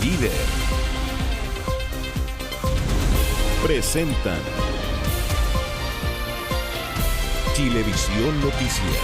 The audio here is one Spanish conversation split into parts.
Líder presentan Chilevisión Noticias.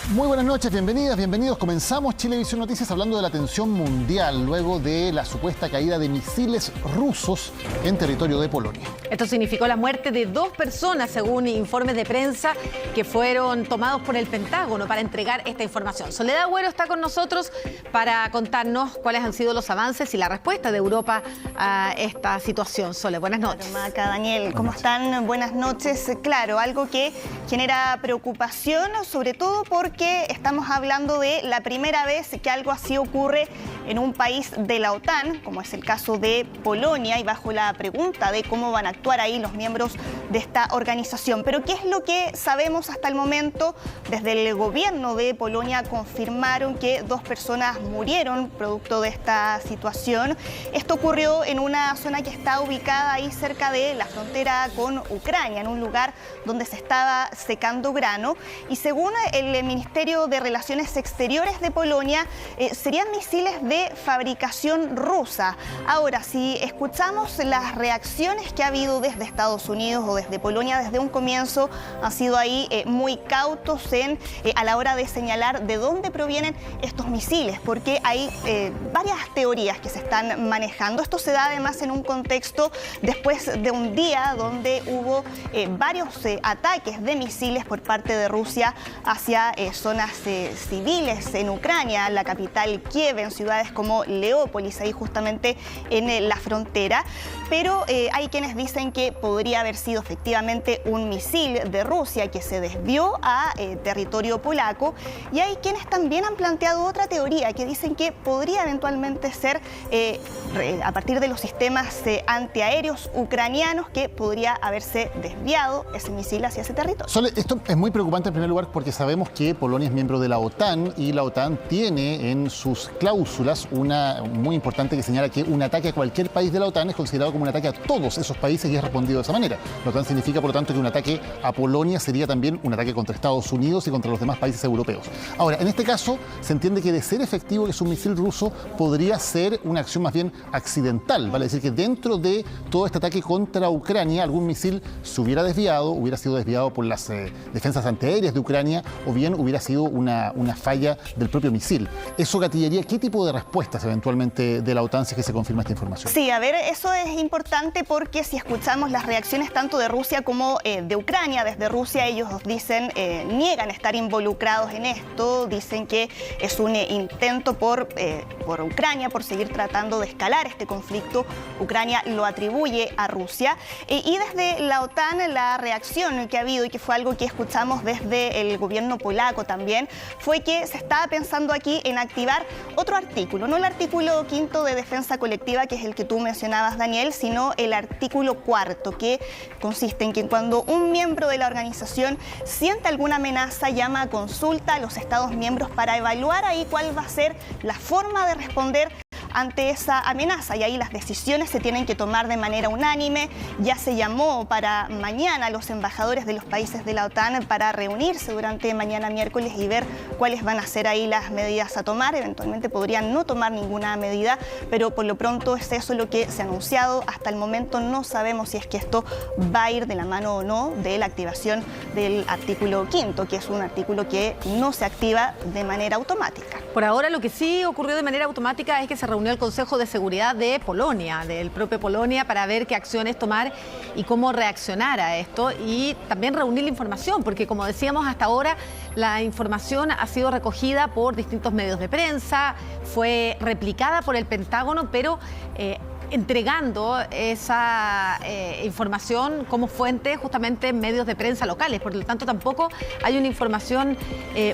Muy buenas noches, bienvenidas, bienvenidos. Comenzamos Chilevisión Noticias hablando de la tensión mundial luego de la supuesta caída de misiles rusos en territorio de Polonia. Esto significó la muerte de 2 personas, según informes de prensa que fueron tomados por el Pentágono para entregar esta información. Soledad Agüero está con nosotros para contarnos cuáles han sido los avances y la respuesta de Europa a esta situación. Sole, buenas noches. Maca, Daniel, ¿cómo están? Buenas noches. Claro, algo que genera preocupación, sobre todo porque estamos hablando de la primera vez que algo así ocurre en un país de la OTAN, como es el caso de Polonia, y bajo la pregunta de cómo van a actuar ahí los miembros de esta organización. Pero ¿qué es lo que sabemos hasta el momento? Desde el gobierno de Polonia confirmaron que 2 personas murieron producto de esta situación. Esto ocurrió en una zona que está ubicada ahí cerca de la frontera con Ucrania, en un lugar donde se estaba secando grano. Y según el Ministerio de Relaciones Exteriores de Polonia, serían misiles de fabricación rusa. Ahora, si escuchamos las reacciones que ha habido desde Estados Unidos o desde Polonia desde un comienzo, han sido ahí muy cautos a la hora de señalar de dónde provienen estos misiles, porque hay varias teorías que se están manejando. Esto se da además en un contexto después de un día donde hubo varios ataques de misiles por parte de Rusia hacia zonas civiles en Ucrania, la capital Kiev, en ciudades como Leópolis, ahí justamente en la frontera. Pero hay quienes dicen que podría haber sido efectivamente un misil de Rusia que se desvió a territorio polaco, y hay quienes también han planteado otra teoría que dicen que podría eventualmente ser a partir de los sistemas antiaéreos ucranianos, que podría haberse desviado ese misil hacia ese territorio. Sole, esto es muy preocupante en primer lugar porque sabemos que Polonia es miembro de la OTAN y la OTAN tiene en sus cláusulas una muy importante que señala que un ataque a cualquier país de la OTAN es considerado como un ataque a todos esos países y es respondido de esa manera. La OTAN significa, por lo tanto, que un ataque a Polonia sería también un ataque contra Estados Unidos y contra los demás países europeos. Ahora, en este caso, se entiende que de ser efectivo que es un misil ruso, podría ser una acción más bien accidental, vale decir que dentro de todo este ataque contra Ucrania, algún misil se hubiera sido desviado por las defensas antiaéreas de Ucrania, o bien hubiera sido una falla del propio misil. ¿Eso gatillaría qué tipo de respuestas eventualmente de la OTAN si es que se confirma esta información? Sí, a ver, eso es importante porque si escuchamos las reacciones tanto de Rusia como de Ucrania, desde Rusia ellos dicen, niegan estar involucrados en esto, dicen que es un intento por Ucrania, por seguir tratando de escalar este conflicto. Ucrania lo atribuye a Rusia. Y desde la OTAN la reacción que ha habido, y que fue algo que escuchamos desde el gobierno polaco también, fue que se estaba pensando aquí en activar otro artículo, no el artículo 5 de defensa colectiva, que es el que tú mencionabas, Daniel, sino el artículo 4, que consiste en que cuando un miembro de la organización siente alguna amenaza, llama a consulta a los Estados miembros para evaluar ahí cuál va a ser la forma de responder ante esa amenaza, y ahí las decisiones se tienen que tomar de manera unánime. Ya se llamó para mañana a los embajadores de los países de la OTAN para reunirse durante mañana miércoles y ver cuáles van a ser ahí las medidas a tomar. Eventualmente podrían no tomar ninguna medida, pero por lo pronto es eso lo que se ha anunciado. Hasta el momento no sabemos si es que esto va a ir de la mano o no de la activación del artículo 5, que es un artículo que no se activa de manera automática. Por ahora lo que sí ocurrió de manera automática es que se reunió el Consejo de Seguridad de Polonia, del propio Polonia, para ver qué acciones tomar y cómo reaccionar a esto, y también reunir la información, porque como decíamos hasta ahora, la información ha sido recogida por distintos medios de prensa, fue replicada por el Pentágono, pero entregando esa información como fuente justamente en medios de prensa locales. Por lo tanto, tampoco hay una información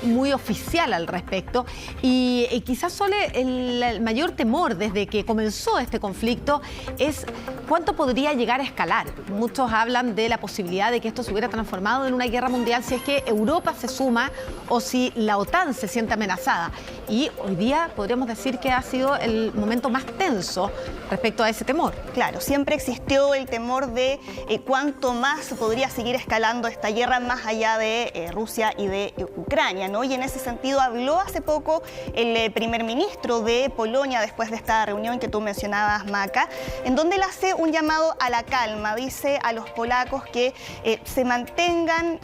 muy oficial al respecto. Y quizás solo el mayor temor desde que comenzó este conflicto es cuánto podría llegar a escalar. Muchos hablan de la posibilidad de que esto se hubiera transformado en una guerra mundial si es que Europa se suma o si la OTAN se siente amenazada. Y hoy día podríamos decir que ha sido el momento más tenso respecto a a ese temor. Claro, siempre existió el temor de cuánto más podría seguir escalando esta guerra más allá de Rusia y de Ucrania, ¿no? Y en ese sentido habló hace poco el primer ministro de Polonia después de esta reunión que tú mencionabas, Maca, en donde él hace un llamado a la calma. Dice a los polacos que se mantengan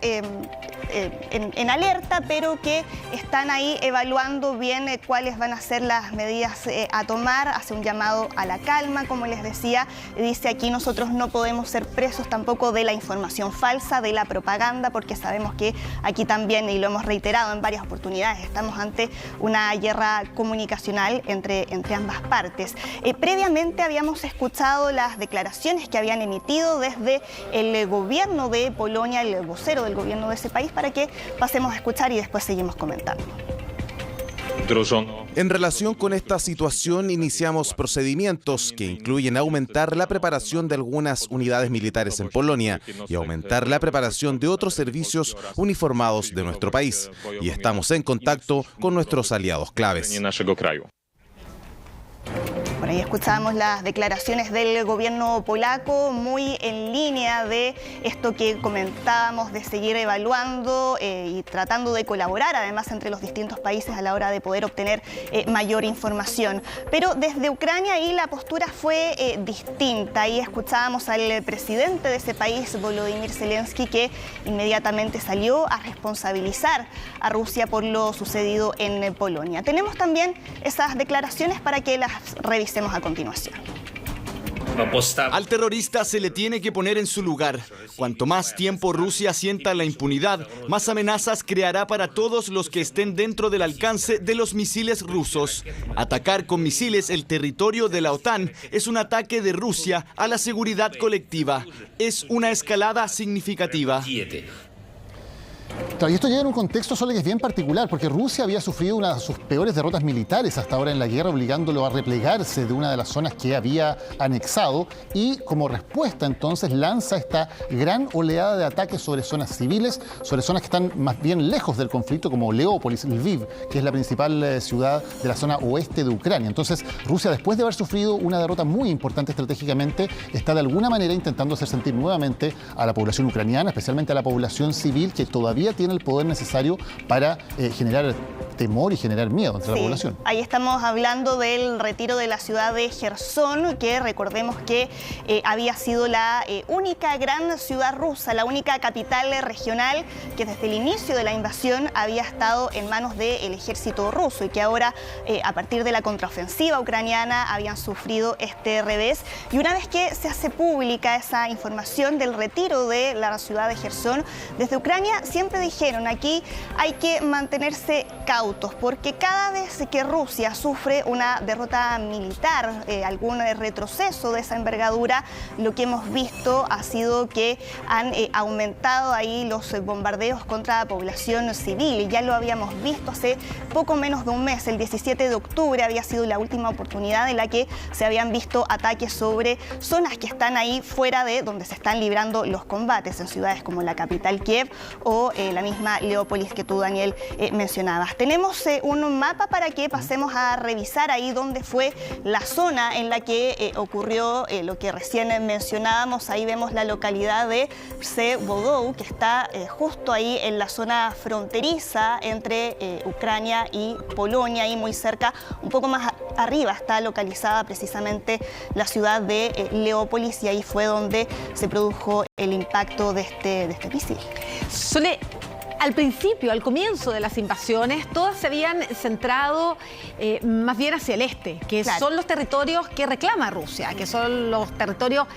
en alerta, pero que están ahí evaluando bien cuáles van a ser las medidas a tomar. Hace un llamado a la calma, como les decía. Dice aquí nosotros no podemos ser presos tampoco de la información falsa, de la propaganda, porque sabemos que aquí también, y lo hemos reiterado en varias oportunidades, estamos ante una guerra comunicacional entre ambas partes. Previamente habíamos escuchado las declaraciones que habían emitido desde el gobierno de Polonia, el vocero del gobierno de ese país, para que pasemos a escuchar y después seguimos comentando. En relación con esta situación, iniciamos procedimientos que incluyen aumentar la preparación de algunas unidades militares en Polonia y aumentar la preparación de otros servicios uniformados de nuestro país. Y estamos en contacto con nuestros aliados claves. Por ahí escuchábamos las declaraciones del gobierno polaco, muy en línea de esto que comentábamos, de seguir evaluando y tratando de colaborar además entre los distintos países a la hora de poder obtener mayor información. Pero desde Ucrania ahí la postura fue distinta. Ahí escuchábamos al presidente de ese país, Volodymyr Zelensky, que inmediatamente salió a responsabilizar a Rusia por lo sucedido en Polonia. Tenemos también esas declaraciones para que las revisemos a continuación. Al terrorista se le tiene que poner en su lugar. Cuanto más tiempo Rusia sienta la impunidad, más amenazas creará para todos los que estén dentro del alcance de los misiles rusos. Atacar con misiles el territorio de la OTAN es un ataque de Rusia a la seguridad colectiva. Es una escalada significativa. Claro, y esto llega en un contexto solo que es bien particular, porque Rusia había sufrido una de sus peores derrotas militares hasta ahora en la guerra, obligándolo a replegarse de una de las zonas que había anexado, y como respuesta entonces lanza esta gran oleada de ataques sobre zonas civiles, sobre zonas que están más bien lejos del conflicto, como Leópolis, Lviv, que es la principal ciudad de la zona oeste de Ucrania. Entonces Rusia, después de haber sufrido una derrota muy importante estratégicamente, está de alguna manera intentando hacer sentir nuevamente a la población ucraniana, especialmente a la población civil, que todavía tiene el poder necesario para generar temor y generar miedo entre la población. Ahí estamos hablando del retiro de la ciudad de Jersón, que recordemos que había sido la única gran ciudad rusa, la única capital regional que desde el inicio de la invasión había estado en manos del ejército ruso y que ahora, a partir de la contraofensiva ucraniana, habían sufrido este revés. Y una vez que se hace pública esa información del retiro de la ciudad de Jersón, desde Ucrania siempre dijeron: aquí hay que mantenerse cautos, porque cada vez que Rusia sufre una derrota militar, algún retroceso de esa envergadura, lo que hemos visto ha sido que han aumentado ahí los bombardeos contra la población civil. Y ya lo habíamos visto hace poco menos de un mes, el 17 de octubre había sido la última oportunidad en la que se habían visto ataques sobre zonas que están ahí fuera de donde se están librando los combates, en ciudades como la capital Kiev o la misma Leópolis que tú, Daniel, mencionabas. Tenemos un mapa para que pasemos a revisar ahí dónde fue la zona en la que ocurrió lo que recién mencionábamos. Ahí vemos la localidad de Przewodow, que está justo ahí en la zona fronteriza entre Ucrania y Polonia, y muy cerca, un poco más arriba, está localizada precisamente la ciudad de Leópolis, y ahí fue donde se produjo el impacto de este misil. Sole, al principio, al comienzo de las invasiones, todas se habían centrado más bien hacia el este, que son los territorios que reclama Rusia, que son los territorios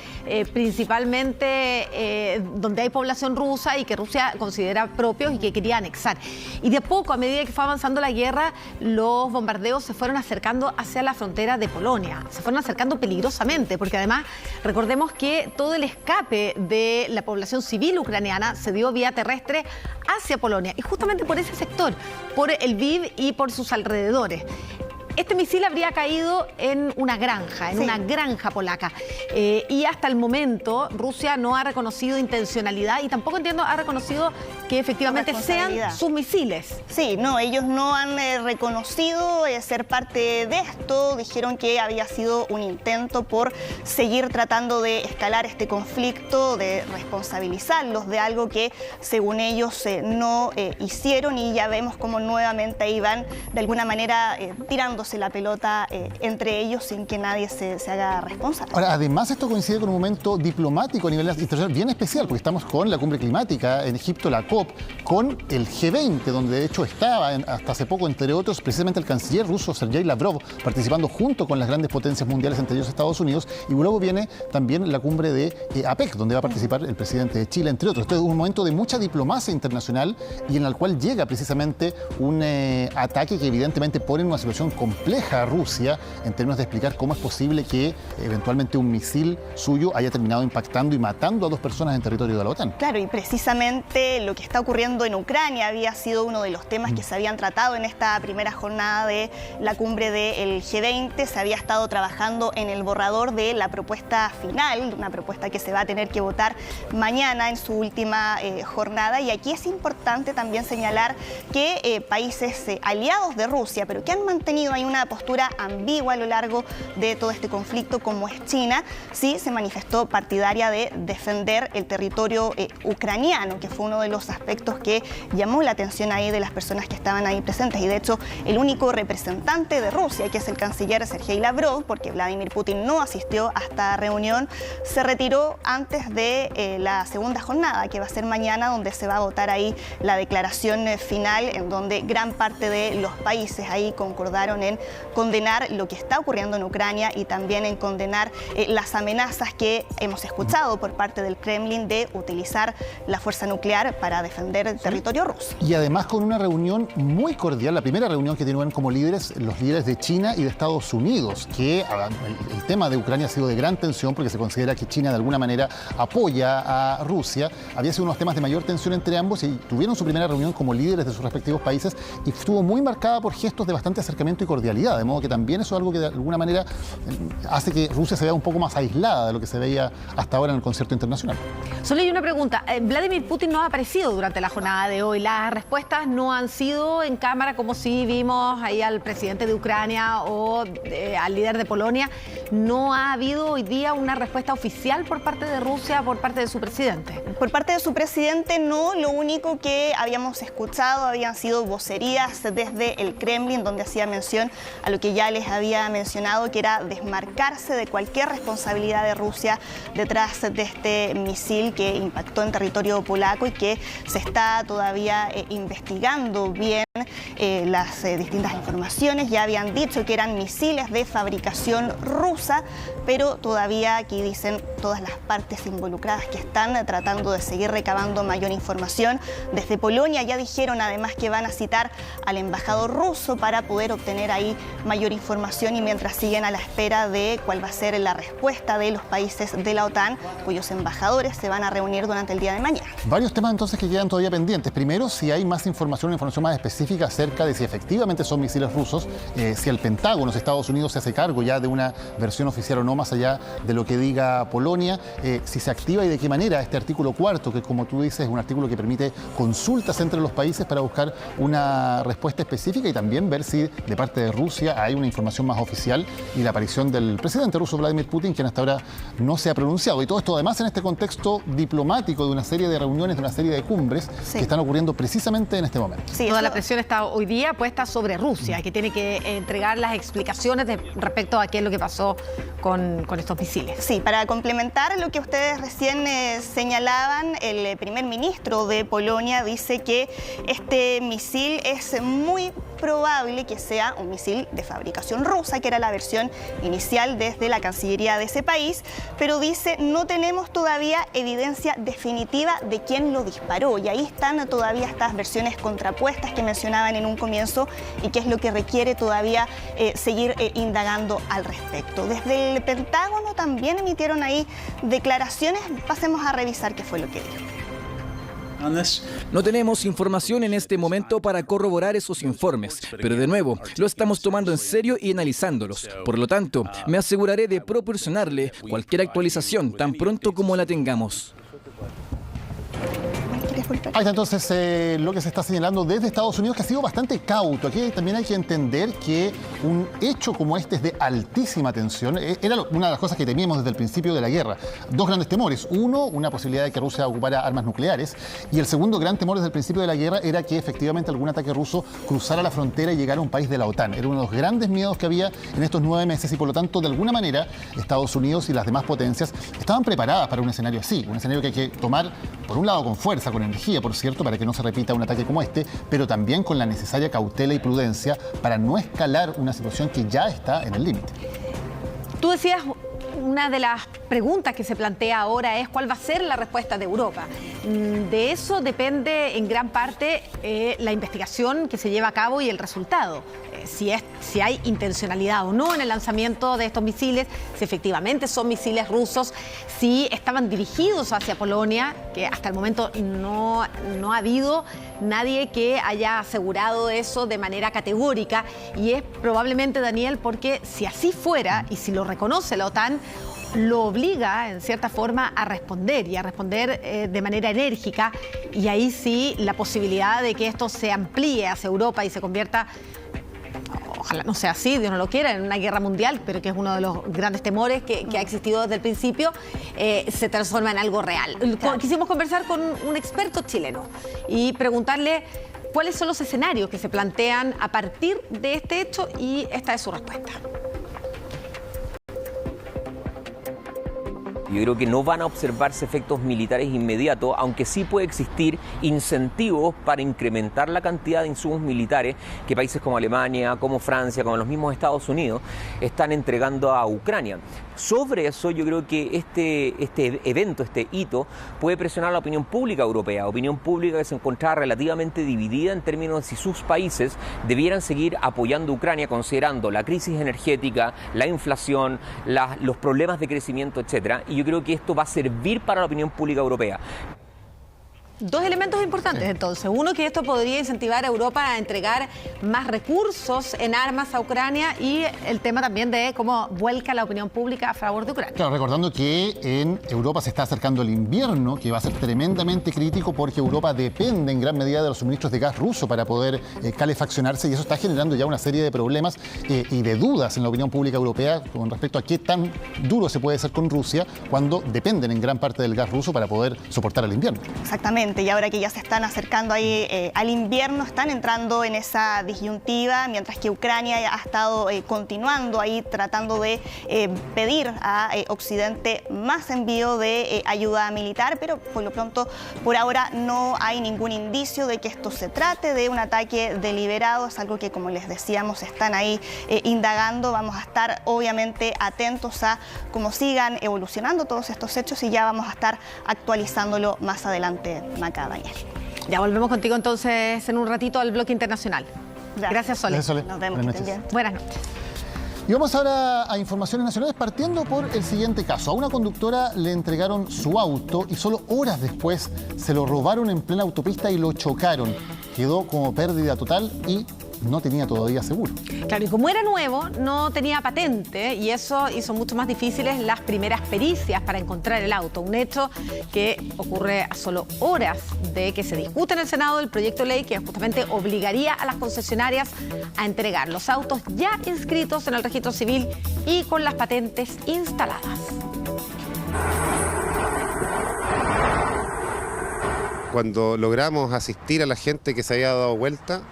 principalmente donde hay población rusa y que Rusia considera propios y que quería anexar. Y de poco, a medida que fue avanzando la guerra, los bombardeos se fueron acercando hacia la frontera de Polonia. Se fueron acercando peligrosamente, porque además recordemos que todo el escape de la población civil ucraniana se dio vía terrestre hacia Polonia, y justamente por ese sector, por el Lviv y por sus alrededores. Este misil habría caído en una granja polaca. Y hasta el momento Rusia no ha reconocido intencionalidad y tampoco ha reconocido que efectivamente sean sus misiles. Sí, no, ellos no han reconocido ser parte de esto. Dijeron que había sido un intento por seguir tratando de escalar este conflicto, de responsabilizarlos de algo que según ellos no hicieron, y ya vemos como nuevamente ahí van de alguna manera tirándose la pelota entre ellos sin que nadie se haga responsable. Ahora, además esto coincide con un momento diplomático a nivel internacional bien especial, porque estamos con la cumbre climática en Egipto, la COP, con el G20, donde de hecho estaba hasta hace poco, entre otros, precisamente el canciller ruso Sergei Lavrov, participando junto con las grandes potencias mundiales, entre ellos Estados Unidos, y luego viene también la cumbre de APEC, donde va a participar el presidente de Chile, entre otros. Esto es un momento de mucha diplomacia internacional y en el cual llega precisamente un ataque que evidentemente pone en una situación compleja a Rusia en términos de explicar cómo es posible que eventualmente un misil suyo haya terminado impactando y matando a 2 personas en territorio de la OTAN. Claro, y precisamente lo que está ocurriendo en Ucrania había sido uno de los temas que se habían tratado en esta primera jornada de la cumbre del G20. Se había estado trabajando en el borrador de la propuesta final, una propuesta que se va a tener que votar mañana en su última jornada. Y aquí es importante también señalar que países aliados de Rusia, pero que han mantenido ahí una postura ambigua a lo largo de todo este conflicto, como es China, sí se manifestó partidaria de defender el territorio ucraniano, que fue uno de los aspectos que llamó la atención ahí de las personas que estaban ahí presentes. Y de hecho, el único representante de Rusia, que es el canciller Sergei Lavrov, porque Vladimir Putin no asistió a esta reunión, se retiró antes de la segunda jornada, que va a ser mañana, donde se va a votar ahí la declaración final, en donde gran parte de los países ahí concordaron en condenar lo que está ocurriendo en Ucrania y también en condenar las amenazas que hemos escuchado por parte del Kremlin de utilizar la fuerza nuclear para defender el territorio ruso. Y además con una reunión muy cordial, la primera reunión que tienen como líderes, los líderes de China y de Estados Unidos, que el tema de Ucrania ha sido de gran tensión porque se considera que China de alguna manera apoya a Rusia. Había sido unos temas de mayor tensión entre ambos y tuvieron su primera reunión como líderes de sus respectivos países y estuvo muy marcada por gestos de bastante acercamiento y cordialidad, de modo que también eso es algo que de alguna manera hace que Rusia se vea un poco más aislada de lo que se veía hasta ahora en el concierto internacional. Solo hay una pregunta. Vladimir Putin no ha aparecido durante la jornada de hoy. Las respuestas no han sido en cámara como si vimos ahí al presidente de Ucrania o al líder de Polonia. No ha habido hoy día una respuesta oficial por parte de Rusia, por parte de su presidente. Por parte de su presidente no, lo único que habíamos escuchado habían sido vocerías desde el Kremlin, donde hacía mención a lo que ya les había mencionado, que era desmarcarse de cualquier responsabilidad de Rusia detrás de este misil que impactó en territorio polaco y que se está todavía investigando bien las distintas informaciones. Ya habían dicho que eran misiles de fabricación rusa, pero todavía aquí dicen todas las partes involucradas que están tratando de seguir recabando mayor información. Desde Polonia ya dijeron además que van a citar al embajador ruso para poder obtener ahí mayor información, y mientras siguen a la espera de cuál va a ser la respuesta de los países de la OTAN, cuyos embajadores se van a reunir durante el día de mañana. Varios temas entonces que quedan todavía pendientes. Primero, si hay más información, una información más específica acerca de si efectivamente son misiles rusos, si el Pentágono, los Estados Unidos, se hace cargo ya de una versión oficial o no, más allá de lo que diga Polonia, si se activa y de qué manera este artículo 4, que como tú dices es un artículo que permite consultas entre los países para buscar una respuesta específica, y también ver si de parte de Rusia hay una información más oficial y la aparición del presidente ruso Vladimir Putin, quien hasta ahora no se ha pronunciado. Y todo esto además en este contexto diplomático de una serie de reuniones, de una serie de cumbres que están ocurriendo precisamente en este momento. Sí, toda la presión está hoy día puesta sobre Rusia, que tiene que entregar las explicaciones respecto a qué es lo que pasó con estos misiles. Sí, para complementar lo que ustedes recién señalaban, el primer ministro de Polonia dice que este misil es muy probable que sea un misil de fabricación rusa, que era la versión inicial desde la Cancillería de ese país, pero dice no tenemos todavía evidencia definitiva de quién lo disparó, y ahí están todavía estas versiones contrapuestas que mencionaban en un comienzo y que es lo que requiere todavía seguir indagando al respecto. Desde el Pentágono también emitieron ahí declaraciones. Pasemos a revisar qué fue lo que dijo. No tenemos información en este momento para corroborar esos informes, pero de nuevo, lo estamos tomando en serio y analizándolos. Por lo tanto, me aseguraré de proporcionarle cualquier actualización tan pronto como la tengamos. Ahí está entonces lo que se está señalando desde Estados Unidos, que ha sido bastante cauto. Aquí también hay que entender que un hecho como este es de altísima tensión. Era una de las cosas que temíamos desde el principio de la guerra. Dos grandes temores. Uno, una posibilidad de que Rusia ocupara armas nucleares. Y el segundo gran temor desde el principio de la guerra era que efectivamente algún ataque ruso cruzara la frontera y llegara a un país de la OTAN. Era uno de los grandes miedos que había en estos 9 meses y por lo tanto, de alguna manera, Estados Unidos y las demás potencias estaban preparadas para un escenario así. Un escenario que hay que tomar, por un lado, con fuerza, con energía, por cierto, para que no se repita un ataque como este, pero también con la necesaria cautela y prudencia para no escalar una situación que ya está en el límite. Tú decías, una de las preguntas que se plantea ahora es cuál va a ser la respuesta de Europa. De eso depende en gran parte la investigación que se lleva a cabo y el resultado. Si hay intencionalidad o no en el lanzamiento de estos misiles, si efectivamente son misiles rusos, si estaban dirigidos hacia Polonia, que hasta el momento no ha habido nadie que haya asegurado eso de manera categórica, y es probablemente, Daniel, porque si así fuera y si lo reconoce la OTAN, lo obliga en cierta forma a responder y a responder de manera enérgica, y ahí sí la posibilidad de que esto se amplíe hacia Europa y se convierta, ojalá no sea así, Dios no lo quiera, en una guerra mundial, pero que es uno de los grandes temores que ha existido desde el principio, se transforma en algo real. Claro. Quisimos conversar con un experto chileno y preguntarle cuáles son los escenarios que se plantean a partir de este hecho, y esta es su respuesta. Yo creo que no van a observarse efectos militares inmediatos, aunque sí puede existir incentivos para incrementar la cantidad de insumos militares que países como Alemania, como Francia, como los mismos Estados Unidos están entregando a Ucrania. Sobre eso yo creo que este evento, este hito, puede presionar a la opinión pública europea, opinión pública que se encontraba relativamente dividida en términos de si sus países debieran seguir apoyando a Ucrania considerando la crisis energética, la inflación, los problemas de crecimiento, etcétera. Y yo creo que esto va a servir para la opinión pública europea. Dos elementos importantes entonces. Uno, que esto podría incentivar a Europa a entregar más recursos en armas a Ucrania, y el tema también de cómo vuelca la opinión pública a favor de Ucrania. Claro, recordando que en Europa se está acercando el invierno, que va a ser tremendamente crítico porque Europa depende en gran medida de los suministros de gas ruso para poder calefaccionarse, y eso está generando ya una serie de problemas y de dudas en la opinión pública europea con respecto a qué tan duro se puede ser con Rusia cuando dependen en gran parte del gas ruso para poder soportar el invierno. Exactamente. Y ahora que ya se están acercando ahí al invierno, están entrando en esa disyuntiva, mientras que Ucrania ha estado continuando ahí tratando de pedir a Occidente más envío de ayuda militar, pero por lo pronto, por ahora, no hay ningún indicio de que esto se trate de un ataque deliberado. Es algo que, como les decíamos, están ahí indagando. Vamos a estar obviamente atentos a cómo sigan evolucionando todos estos hechos, y ya vamos a estar actualizándolo más adelante. Acá, Daniel. Ya volvemos contigo entonces en un ratito al bloque internacional. Gracias, Sole. Gracias, Sole. Nos vemos. Buenas noches. Buenas noches. Y vamos ahora a informaciones nacionales, partiendo por el siguiente caso. A una conductora le entregaron su auto y solo horas después se lo robaron en plena autopista y lo chocaron. Quedó como pérdida total y no tenía todavía seguro. Claro, y como era nuevo, no tenía patente, y eso hizo mucho más difíciles las primeras pericias para encontrar el auto. Un hecho que ocurre a solo horas de que se discute en el Senado el proyecto de ley que justamente obligaría a las concesionarias a entregar los autos ya inscritos en el registro civil y con las patentes instaladas. Cuando logramos asistir a la gente que se había dado vuelta,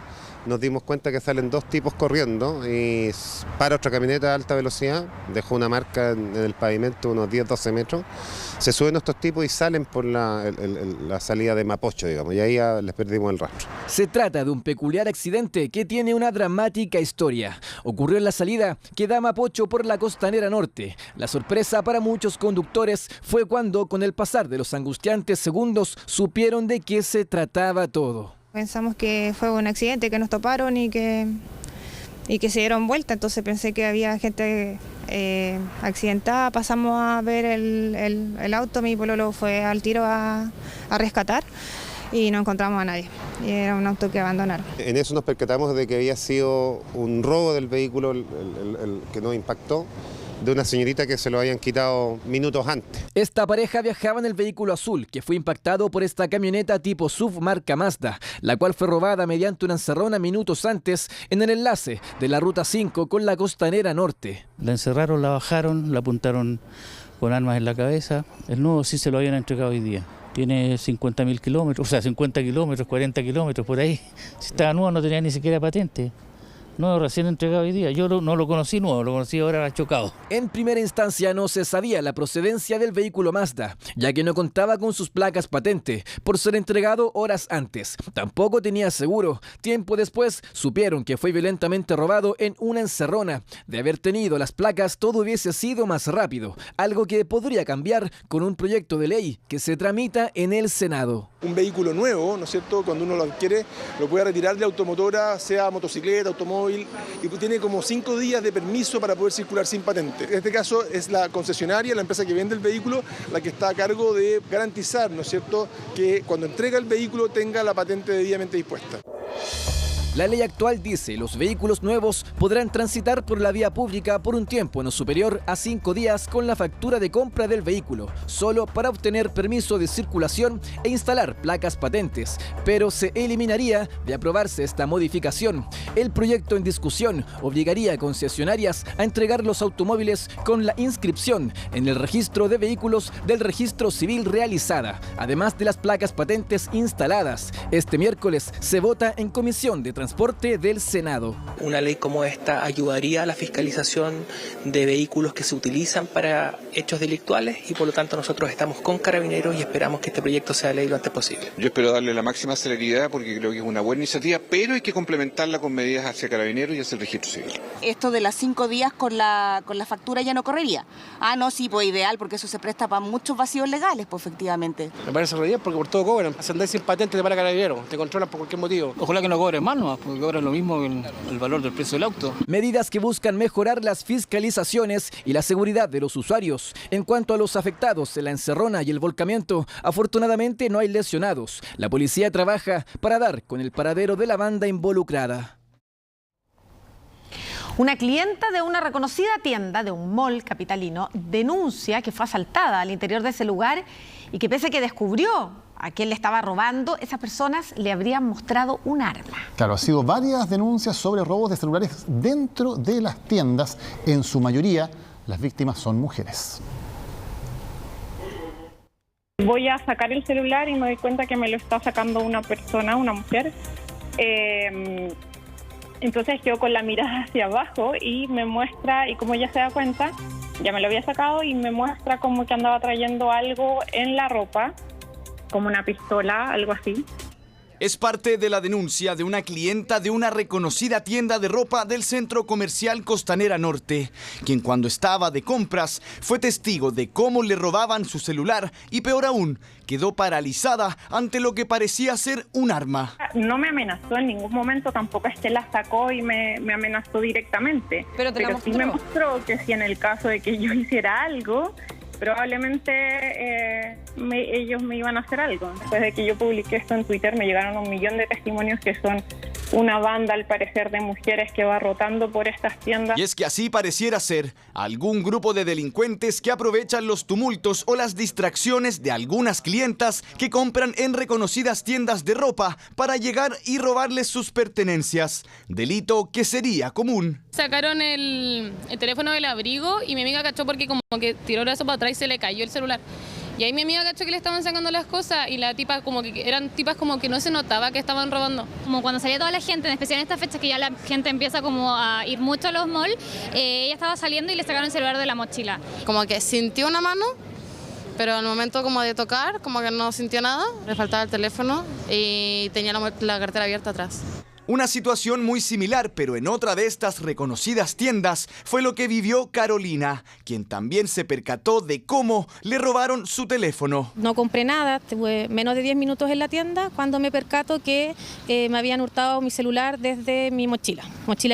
nos dimos cuenta que salen dos tipos corriendo y para otra camioneta a alta velocidad, dejó una marca en el pavimento unos 10-12 metros, se suben estos tipos y salen por la salida de Mapocho, digamos, y ahí ya les perdimos el rastro. Se trata de un peculiar accidente que tiene una dramática historia. Ocurrió en la salida que da Mapocho por la Costanera Norte. La sorpresa para muchos conductores fue cuando, con el pasar de los angustiantes segundos, supieron de qué se trataba todo. Pensamos que fue un accidente, que nos toparon y que se dieron vuelta, entonces pensé que había gente accidentada. Pasamos a ver el auto, mi pololo fue al tiro a rescatar y no encontramos a nadie. Y era un auto que abandonaron. En eso nos percatamos de que había sido un robo del vehículo el que nos impactó, de una señorita que se lo habían quitado minutos antes. Esta pareja viajaba en el vehículo azul que fue impactado por esta camioneta tipo SUV marca Mazda, la cual fue robada mediante una encerrona minutos antes en el enlace de la Ruta 5 con la Costanera Norte. La encerraron, la bajaron, la apuntaron con armas en la cabeza. El nuevo sí se lo habían entregado hoy día. Tiene 50.000 kilómetros, o sea, 50 kilómetros, 40 kilómetros por ahí. Si estaba nuevo no tenía ni siquiera patente. No, recién entregado hoy día. Yo no lo conocí nuevo, lo conocí ahora chocado. En primera instancia no se sabía la procedencia del vehículo Mazda, ya que no contaba con sus placas patente, por ser entregado horas antes. Tampoco tenía seguro. Tiempo después supieron que fue violentamente robado en una encerrona. De haber tenido las placas, todo hubiese sido más rápido, algo que podría cambiar con un proyecto de ley que se tramita en el Senado. Un vehículo nuevo, ¿no es cierto?, cuando uno lo adquiere, lo puede retirar de automotora, sea motocicleta, automóvil, y tiene como 5 días de permiso para poder circular sin patente. En este caso es la concesionaria, la empresa que vende el vehículo, la que está a cargo de garantizar, ¿no es cierto?, que cuando entrega el vehículo tenga la patente debidamente dispuesta. La ley actual dice que los vehículos nuevos podrán transitar por la vía pública por un tiempo no superior a 5 días con la factura de compra del vehículo, solo para obtener permiso de circulación e instalar placas patentes, pero se eliminaría de aprobarse esta modificación. El proyecto en discusión obligaría a concesionarias a entregar los automóviles con la inscripción en el registro de vehículos del registro civil realizada, además de las placas patentes instaladas. Este miércoles se vota en Comisión de Transporte del Senado. Una ley como esta ayudaría a la fiscalización de vehículos que se utilizan para hechos delictuales y por lo tanto nosotros estamos con Carabineros y esperamos que este proyecto sea ley lo antes posible. Yo espero darle la máxima celeridad porque creo que es una buena iniciativa, pero hay que complementarla con medidas hacia Carabineros y hacia el registro civil. Esto de las 5 días con la factura ya no correría. Ah, no, sí, pues ideal, porque eso se presta para muchos vacíos legales, pues efectivamente. Me parece re bien porque por todo cobran. Si andás sin patente te para Carabineros, te controlan por cualquier motivo. Ojalá que no cobren más, ¿no? Porque ahora es lo mismo el valor del precio del auto. Medidas que buscan mejorar las fiscalizaciones y la seguridad de los usuarios. En cuanto a los afectados en la encerrona y el volcamiento, afortunadamente no hay lesionados. La policía trabaja para dar con el paradero de la banda involucrada. Una clienta de una reconocida tienda de un mall capitalino denuncia que fue asaltada al interior de ese lugar y que pese a que descubrió a quién le estaba robando, esas personas le habrían mostrado un arma. Claro, ha sido varias denuncias sobre robos de celulares dentro de las tiendas. En su mayoría, las víctimas son mujeres. Voy a sacar el celular y me doy cuenta que me lo está sacando una persona, una mujer. Entonces quedo con la mirada hacia abajo y me muestra, y como ella se da cuenta, ya me lo había sacado y me muestra como que andaba trayendo algo en la ropa, como una pistola, algo así. Es parte de la denuncia de una clienta de una reconocida tienda de ropa del centro comercial Costanera Norte, quien cuando estaba de compras fue testigo de cómo le robaban su celular y peor aún, quedó paralizada ante lo que parecía ser un arma. No me amenazó en ningún momento, tampoco es que la sacó y me amenazó directamente. Pero sí me mostró que si en el caso de que yo hiciera algo, probablemente ellos me iban a hacer algo. Después de que yo publiqué esto en Twitter me llegaron 1 millón de testimonios que son una banda, al parecer, de mujeres que va rotando por estas tiendas. Y es que así pareciera ser algún grupo de delincuentes que aprovechan los tumultos o las distracciones de algunas clientas que compran en reconocidas tiendas de ropa para llegar y robarles sus pertenencias. Delito que sería común. Sacaron el teléfono del abrigo y mi amiga cachó porque como que tiró el brazo para atrás y se le cayó el celular. Y ahí mi amiga cachó que le estaban sacando las cosas y la tipa como que eran tipas como que no se notaba que estaban robando. Como cuando salía toda la gente, en especial en estas fechas que ya la gente empieza como a ir mucho a los malls, ella estaba saliendo y le sacaron el celular de la mochila. Como que sintió una mano, pero al momento como de tocar, como que no sintió nada, le faltaba el teléfono y tenía la cartera abierta atrás. Una situación muy similar, pero en otra de estas reconocidas tiendas, fue lo que vivió Carolina, quien también se percató de cómo le robaron su teléfono. No compré nada, tuve menos de 10 minutos en la tienda cuando me percato que me habían hurtado mi celular desde mi mochila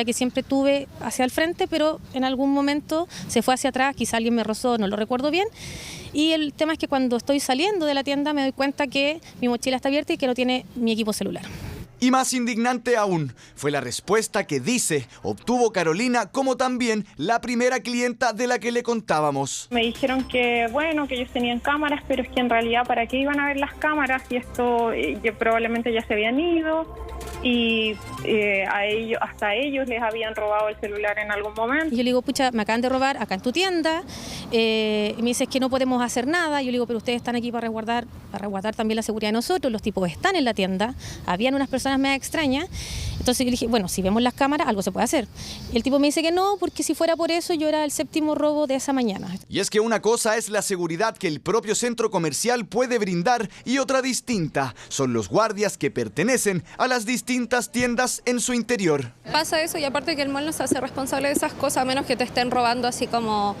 que siempre tuve hacia el frente, pero en algún momento se fue hacia atrás, quizá alguien me rozó, no lo recuerdo bien. Y el tema es que cuando estoy saliendo de la tienda me doy cuenta que mi mochila está abierta y que no tiene mi equipo celular. Y más indignante aún, fue la respuesta que dice obtuvo Carolina, como también la primera clienta de la que le contábamos. Me dijeron que, bueno, que ellos tenían cámaras, pero es que en realidad, ¿para qué iban a ver las cámaras? Y esto probablemente ya se habían ido y hasta ellos les habían robado el celular en algún momento. Y yo le digo, pucha, me acaban de robar acá en tu tienda. Y me dice, es que no podemos hacer nada. Yo le digo, pero ustedes están aquí para resguardar también la seguridad de nosotros. Los tipos están en la tienda. Habían unas personas medio extrañas. Entonces yo le dije, bueno, si vemos las cámaras, algo se puede hacer. Y el tipo me dice que no, porque si fuera por eso, yo era el 7º robo de esa mañana. Y es que una cosa es la seguridad que el propio centro comercial puede brindar y otra distinta son los guardias que pertenecen a las distintas tiendas en su interior. Pasa eso y aparte que el mall no se hace responsable de esas cosas a menos que te estén robando así como...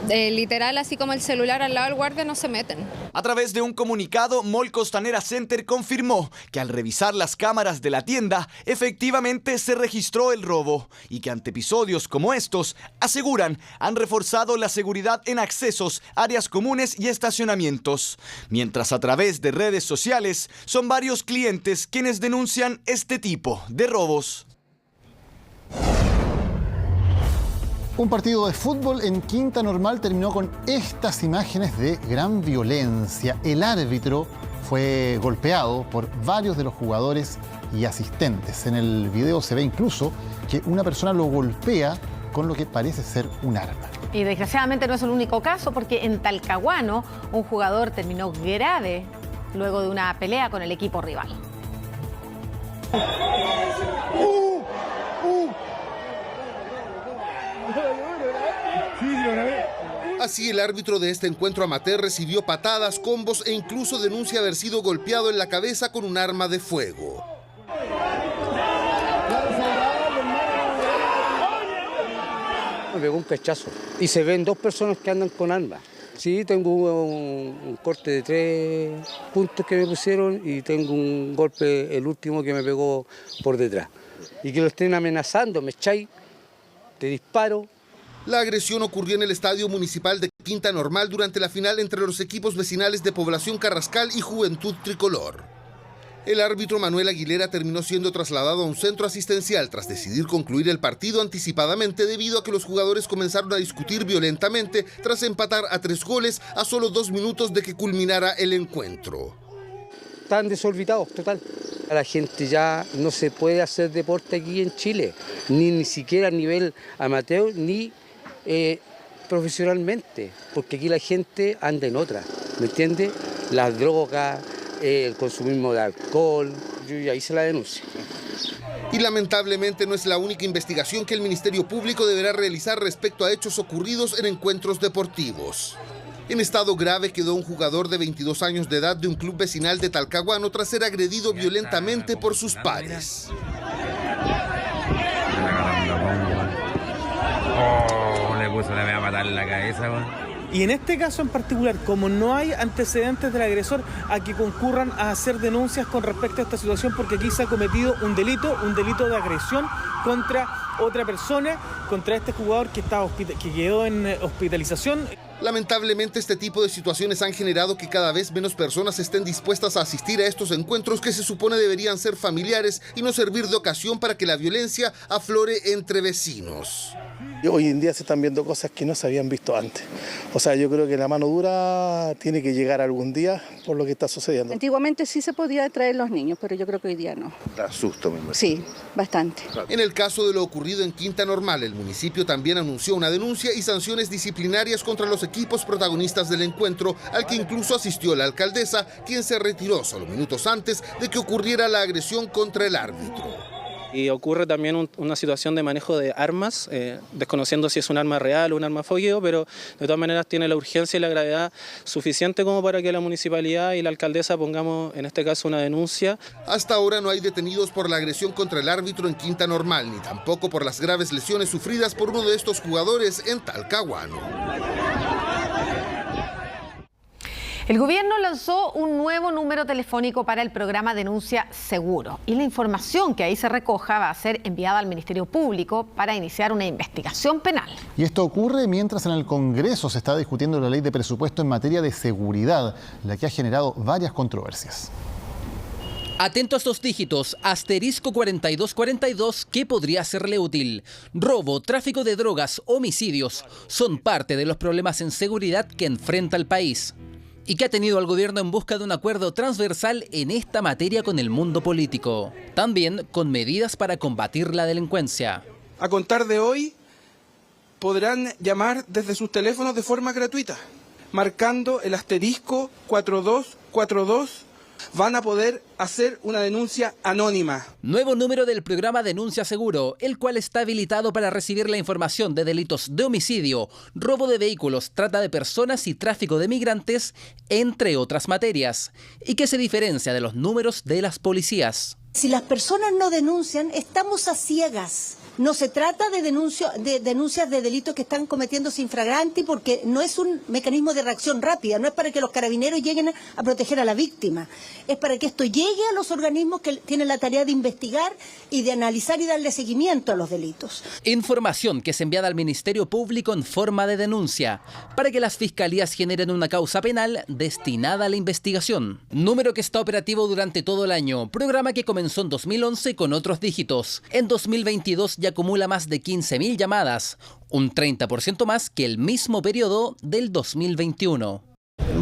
literal, así como el celular al lado del guardia, no se meten. A través de un comunicado, Mall Costanera Center confirmó que al revisar las cámaras de la tienda, efectivamente se registró el robo y que ante episodios como estos, aseguran, han reforzado la seguridad en accesos, áreas comunes y estacionamientos. Mientras a través de redes sociales, son varios clientes quienes denuncian este tipo de robos. Un partido de fútbol en Quinta Normal terminó con estas imágenes de gran violencia. El árbitro fue golpeado por varios de los jugadores y asistentes. En el video se ve incluso que una persona lo golpea con lo que parece ser un arma. Y desgraciadamente no es el único caso, porque en Talcahuano un jugador terminó grave luego de una pelea con el equipo rival. Así, el árbitro de este encuentro amateur recibió patadas, combos e incluso denuncia haber sido golpeado en la cabeza con un arma de fuego. Me pegó un cachazo y se ven 2 personas que andan con armas. Sí, tengo un corte de 3 puntos que me pusieron y tengo un golpe, el último que me pegó por detrás. Y que lo estén amenazando, me echáis, te disparo. La agresión ocurrió en el Estadio Municipal de Quinta Normal durante la final entre los equipos vecinales de Población Carrascal y Juventud Tricolor. El árbitro Manuel Aguilera terminó siendo trasladado a un centro asistencial tras decidir concluir el partido anticipadamente debido a que los jugadores comenzaron a discutir violentamente tras empatar a 3 goles a solo 2 minutos de que culminara el encuentro. Están desorbitados, total. A la gente ya no se puede hacer deporte aquí en Chile, ni siquiera a nivel amateur, ni profesionalmente, porque aquí la gente anda en otra, ¿me entiende? Las drogas, el consumismo de alcohol, yo ya hice la denuncia. Y lamentablemente no es la única investigación que el Ministerio Público deberá realizar respecto a hechos ocurridos en encuentros deportivos. En estado grave quedó un jugador de 22 años de edad de un club vecinal de Talcahuano tras ser agredido violentamente por sus pares. Le puso la media patada en la cabeza, güey. Y en este caso en particular, como no hay antecedentes del agresor a que concurran a hacer denuncias con respecto a esta situación, porque aquí se ha cometido un delito de agresión contra otra persona, contra este jugador que quedó en hospitalización. Lamentablemente, este tipo de situaciones han generado que cada vez menos personas estén dispuestas a asistir a estos encuentros que se supone deberían ser familiares y no servir de ocasión para que la violencia aflore entre vecinos. Hoy en día se están viendo cosas que no se habían visto antes. O sea, yo creo que la mano dura tiene que llegar algún día por lo que está sucediendo. Antiguamente sí se podía traer los niños, pero yo creo que hoy día no. Da susto, me imagino. Sí, bastante. En el caso de lo ocurrido en Quinta Normal, el municipio también anunció una denuncia y sanciones disciplinarias contra los equipos protagonistas del encuentro, al que incluso asistió la alcaldesa, quien se retiró solo minutos antes de que ocurriera la agresión contra el árbitro. Y ocurre también una situación de manejo de armas, desconociendo si es un arma real o un arma fogueo, pero de todas maneras tiene la urgencia y la gravedad suficiente como para que la municipalidad y la alcaldesa pongamos en este caso una denuncia. Hasta ahora no hay detenidos por la agresión contra el árbitro en Quinta Normal, ni tampoco por las graves lesiones sufridas por uno de estos jugadores en Talcahuano. El gobierno lanzó un nuevo número telefónico para el programa Denuncia Seguro y la información que ahí se recoja va a ser enviada al Ministerio Público para iniciar una investigación penal. Y esto ocurre mientras en el Congreso se está discutiendo la ley de presupuesto en materia de seguridad, la que ha generado varias controversias. Atento a estos dígitos, asterisco 4242, ¿qué podría serle útil? Robo, tráfico de drogas, homicidios, son parte de los problemas en seguridad que enfrenta el país y que ha tenido al gobierno en busca de un acuerdo transversal en esta materia con el mundo político. También con medidas para combatir la delincuencia. A contar de hoy, podrán llamar desde sus teléfonos de forma gratuita, marcando el asterisco 4242. Van a poder hacer una denuncia anónima. Nuevo número del programa Denuncia Seguro, el cual está habilitado para recibir la información de delitos de homicidio, robo de vehículos, trata de personas y tráfico de migrantes, entre otras materias, y que se diferencia de los números de las policías. Si las personas no denuncian, estamos a ciegas. No se trata de denuncias de delitos que están cometiéndose infraganti, porque no es un mecanismo de reacción rápida, no es para que los carabineros lleguen a proteger a la víctima, es para que esto llegue a los organismos que tienen la tarea de investigar y de analizar y darle seguimiento a los delitos. Información que es enviada al Ministerio Público en forma de denuncia, para que las fiscalías generen una causa penal destinada a la investigación. Número que está operativo durante todo el año, programa que comenzó en 2011 con otros dígitos. En 2022 ya acumula más de 15.000 llamadas, un 30% más que el mismo periodo del 2021.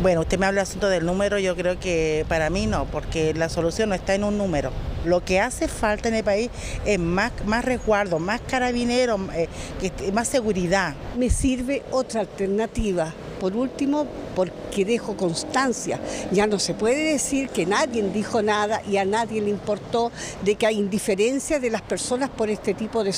Bueno, usted me habla del asunto del número, yo creo que para mí no, porque la solución no está en un número. Lo que hace falta en el país es más resguardo, más carabineros, más seguridad. Me sirve otra alternativa. Por último, porque dejo constancia. Ya no se puede decir que nadie dijo nada y a nadie le importó, de que hay indiferencia de las personas por este tipo de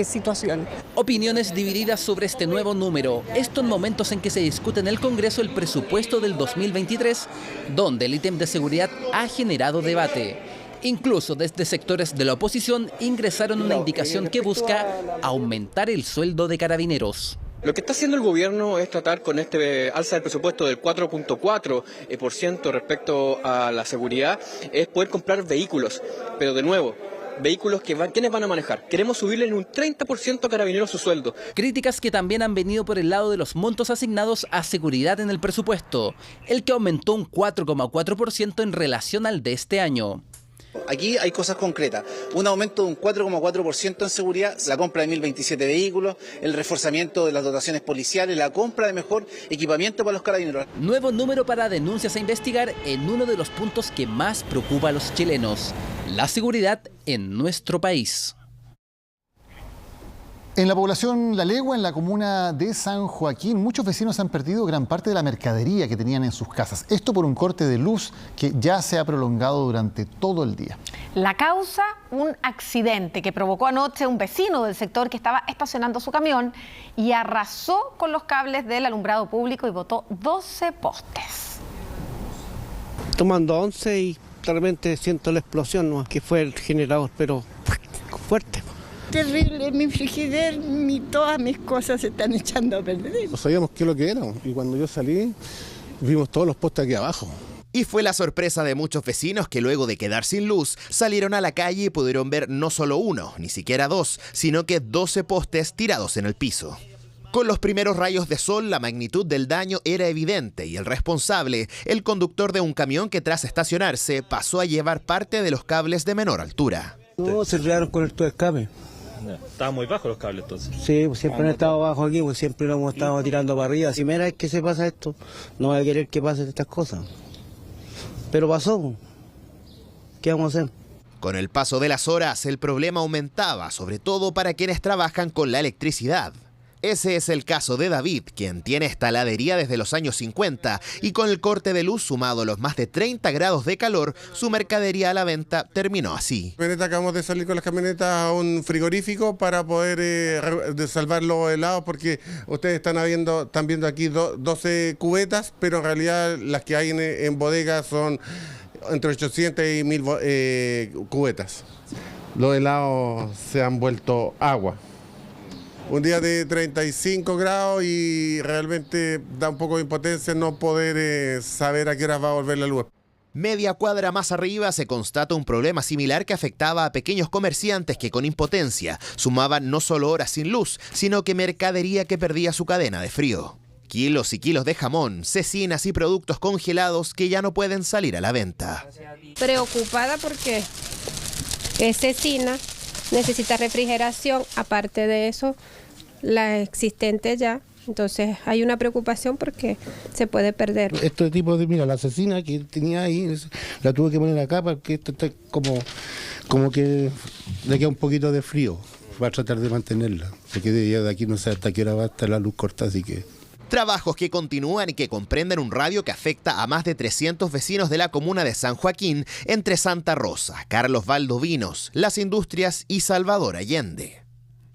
situaciones. Opiniones divididas sobre este nuevo número. Esto en momentos en que se discute en el Congreso el presupuesto del 2023, donde el ítem de seguridad ha generado debate. Incluso desde sectores de la oposición ingresaron una indicación que busca aumentar el sueldo de carabineros. Lo que está haciendo el gobierno es tratar con este alza del presupuesto del 4.4% respecto a la seguridad, es poder comprar vehículos, pero de nuevo, vehículos que ¿quiénes van a manejar? Queremos subirle en un 30% a Carabineros su sueldo. Críticas que también han venido por el lado de los montos asignados a seguridad en el presupuesto, el que aumentó un 4,4% en relación al de este año. Aquí hay cosas concretas, un aumento de un 4,4% en seguridad, la compra de 1.027 vehículos, el reforzamiento de las dotaciones policiales, la compra de mejor equipamiento para los carabineros. Nuevo número para denuncias a investigar en uno de los puntos que más preocupa a los chilenos, la seguridad en nuestro país. En la población La Legua, en la comuna de San Joaquín, muchos vecinos han perdido gran parte de la mercadería que tenían en sus casas. Esto por un corte de luz que ya se ha prolongado durante todo el día. La causa, un accidente que provocó anoche un vecino del sector que estaba estacionando su camión y arrasó con los cables del alumbrado público y botó 12 postes. Tomando 11 y de repente siento la explosión, ¿no? Que fue el generador, pero fuerte. Terrible, mi frigider, todas mis cosas se están echando a perder. No sabíamos qué es lo que era y cuando yo salí vimos todos los postes aquí abajo. Y fue la sorpresa de muchos vecinos que luego de quedar sin luz salieron a la calle y pudieron ver no solo uno, ni siquiera dos, sino que 12 postes tirados en el piso. Con los primeros rayos de sol, la magnitud del daño era evidente y el responsable, el conductor de un camión que tras estacionarse pasó a llevar parte de los cables de menor altura. No, se enredaron con el tubo de escape. Estaban muy bajos los cables entonces. Sí, pues siempre han estado bajos aquí, pues siempre lo hemos estado tirando para arriba. Si mira es que se pasa esto, no voy a querer que pasen estas cosas. Pero pasó. ¿Qué vamos a hacer? Con el paso de las horas, el problema aumentaba, sobre todo para quienes trabajan con la electricidad. Ese es el caso de David, quien tiene esta heladería desde los años 50 y con el corte de luz sumado a los más de 30 grados de calor, su mercadería a la venta terminó así. Acabamos de salir con las camionetas a un frigorífico para poder salvar los helados, porque ustedes están viendo aquí 12 cubetas, pero en realidad las que hay en bodega son entre 800 y 1000 cubetas. Los helados se han vuelto agua. Un día de 35 grados y realmente da un poco de impotencia no poder saber a qué hora va a volver la luz. Media cuadra más arriba se constata un problema similar que afectaba a pequeños comerciantes que con impotencia sumaban no solo horas sin luz, sino que mercadería que perdía su cadena de frío. Kilos y kilos de jamón, cecinas y productos congelados que ya no pueden salir a la venta. Preocupada porque es cecina, necesita refrigeración, aparte de eso, la existente ya. Entonces hay una preocupación porque se puede perder. Este tipo de, mira, la cecina que tenía ahí, la tuve que poner acá porque esto está como que le queda un poquito de frío. Va a tratar de mantenerla, porque de aquí no sé hasta qué hora va a estar la luz corta, así que... Trabajos que continúan y que comprenden un radio que afecta a más de 300 vecinos de la comuna de San Joaquín, entre Santa Rosa, Carlos Valdovinos, Las Industrias y Salvador Allende.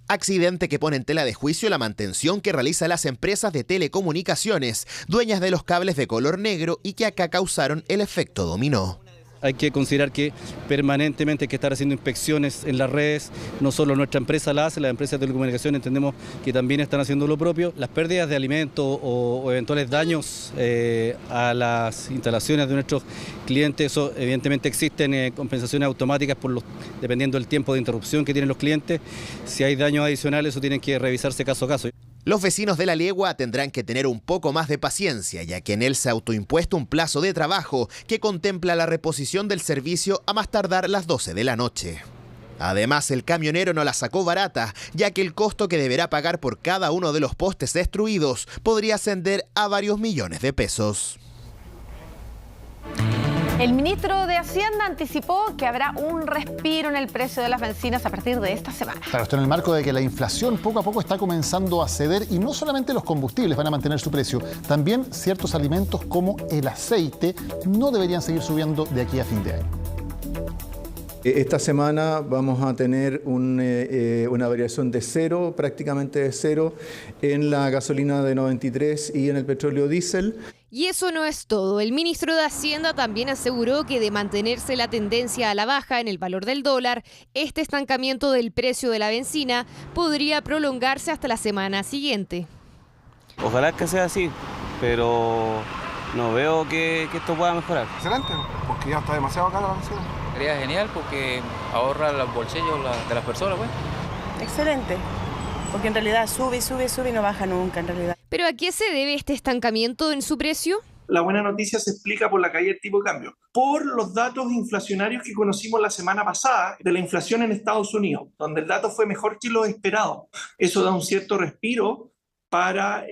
Accidente que pone en tela de juicio la mantención que realizan las empresas de telecomunicaciones, dueñas de los cables de color negro y que acá causaron el efecto dominó. Hay que considerar que permanentemente hay que estar haciendo inspecciones en las redes, no solo nuestra empresa la hace, las empresas de telecomunicaciones entendemos que también están haciendo lo propio. Las pérdidas de alimentos o eventuales daños a las instalaciones de nuestros clientes, eso evidentemente existen compensaciones automáticas dependiendo del tiempo de interrupción que tienen los clientes. Si hay daños adicionales, eso tienen que revisarse caso a caso. Los vecinos de La Legua tendrán que tener un poco más de paciencia, ya que en él se ha autoimpuesto un plazo de trabajo que contempla la reposición del servicio a más tardar las 12 de la noche. Además, el camionero no la sacó barata, ya que el costo que deberá pagar por cada uno de los postes destruidos podría ascender a varios millones de pesos. El ministro de Hacienda anticipó que habrá un respiro en el precio de las bencinas a partir de esta semana. Claro, esto en el marco de que la inflación poco a poco está comenzando a ceder y no solamente los combustibles van a mantener su precio, también ciertos alimentos como el aceite no deberían seguir subiendo de aquí a fin de año. Esta semana vamos a tener una variación de cero, prácticamente de cero, en la gasolina de 93 y en el petróleo diésel. Y eso no es todo. El ministro de Hacienda también aseguró que de mantenerse la tendencia a la baja en el valor del dólar, este estancamiento del precio de la bencina podría prolongarse hasta la semana siguiente. Ojalá que sea así, pero no veo que esto pueda mejorar. Excelente, porque ya está demasiado cara la bencina. Sería genial porque ahorra los bolsillos de las personas, pues. Excelente, porque en realidad sube y no baja nunca en realidad. ¿Pero a qué se debe este estancamiento en su precio? La buena noticia se explica por la caída del tipo de cambio, por los datos inflacionarios que conocimos la semana pasada de la inflación en Estados Unidos, donde el dato fue mejor que lo esperado. Eso da un cierto respiro para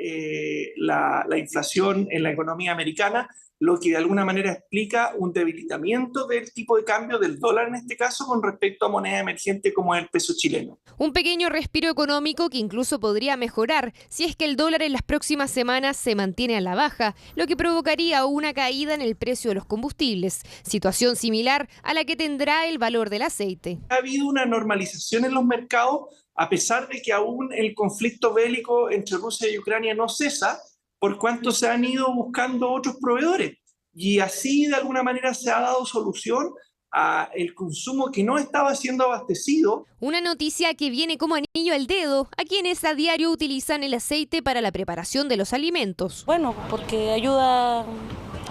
la inflación en la economía americana, lo que de alguna manera explica un debilitamiento del tipo de cambio del dólar en este caso con respecto a moneda emergente como el peso chileno. Un pequeño respiro económico que incluso podría mejorar si es que el dólar en las próximas semanas se mantiene a la baja, lo que provocaría una caída en el precio de los combustibles, situación similar a la que tendrá el valor del aceite. Ha habido una normalización en los mercados a pesar de que aún el conflicto bélico entre Rusia y Ucrania no cesa, por cuanto se han ido buscando otros proveedores. Y así, de alguna manera, se ha dado solución a el consumo que no estaba siendo abastecido. Una noticia que viene como anillo al dedo a quienes a diario utilizan el aceite para la preparación de los alimentos. Bueno, porque ayuda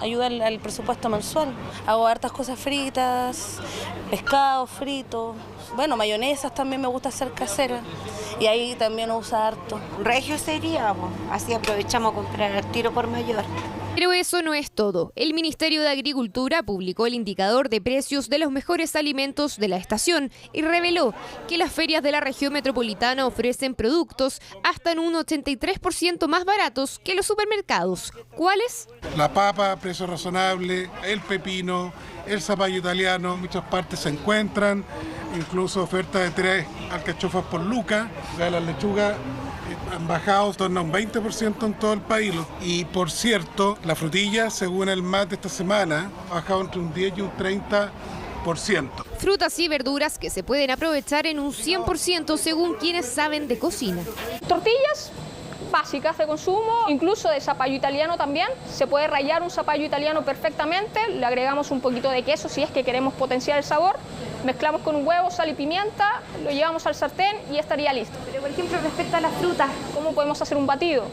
al presupuesto mensual. Hago hartas cosas fritas, pescado frito, bueno, mayonesas también me gusta hacer caseras y ahí también usa harto. Regio sería, así aprovechamos a comprar al tiro por mayor. Pero eso no es todo. El Ministerio de Agricultura publicó el indicador de precios de los mejores alimentos de la estación y reveló que las ferias de la región metropolitana ofrecen productos hasta en un 83% más baratos que los supermercados. ¿Cuáles? La papa, precio razonable, el pepino, el zapallo italiano, en muchas partes se encuentran, incluso ofertas de 3 alcachofas por lucas, las lechugas han bajado en torno a un 20% en todo el país. Y por cierto, la frutilla, según el MAT de esta semana, ha bajado entre un 10 y un 30%. Frutas y verduras que se pueden aprovechar en un 100% según quienes saben de cocina. Tortillas básicas de consumo, incluso de zapallo italiano también. Se puede rallar un zapallo italiano perfectamente, le agregamos un poquito de queso si es que queremos potenciar el sabor, mezclamos con un huevo, sal y pimienta, lo llevamos al sartén y estaría listo. Pero por ejemplo, respecto a las frutas, ¿cómo podemos hacer un batido?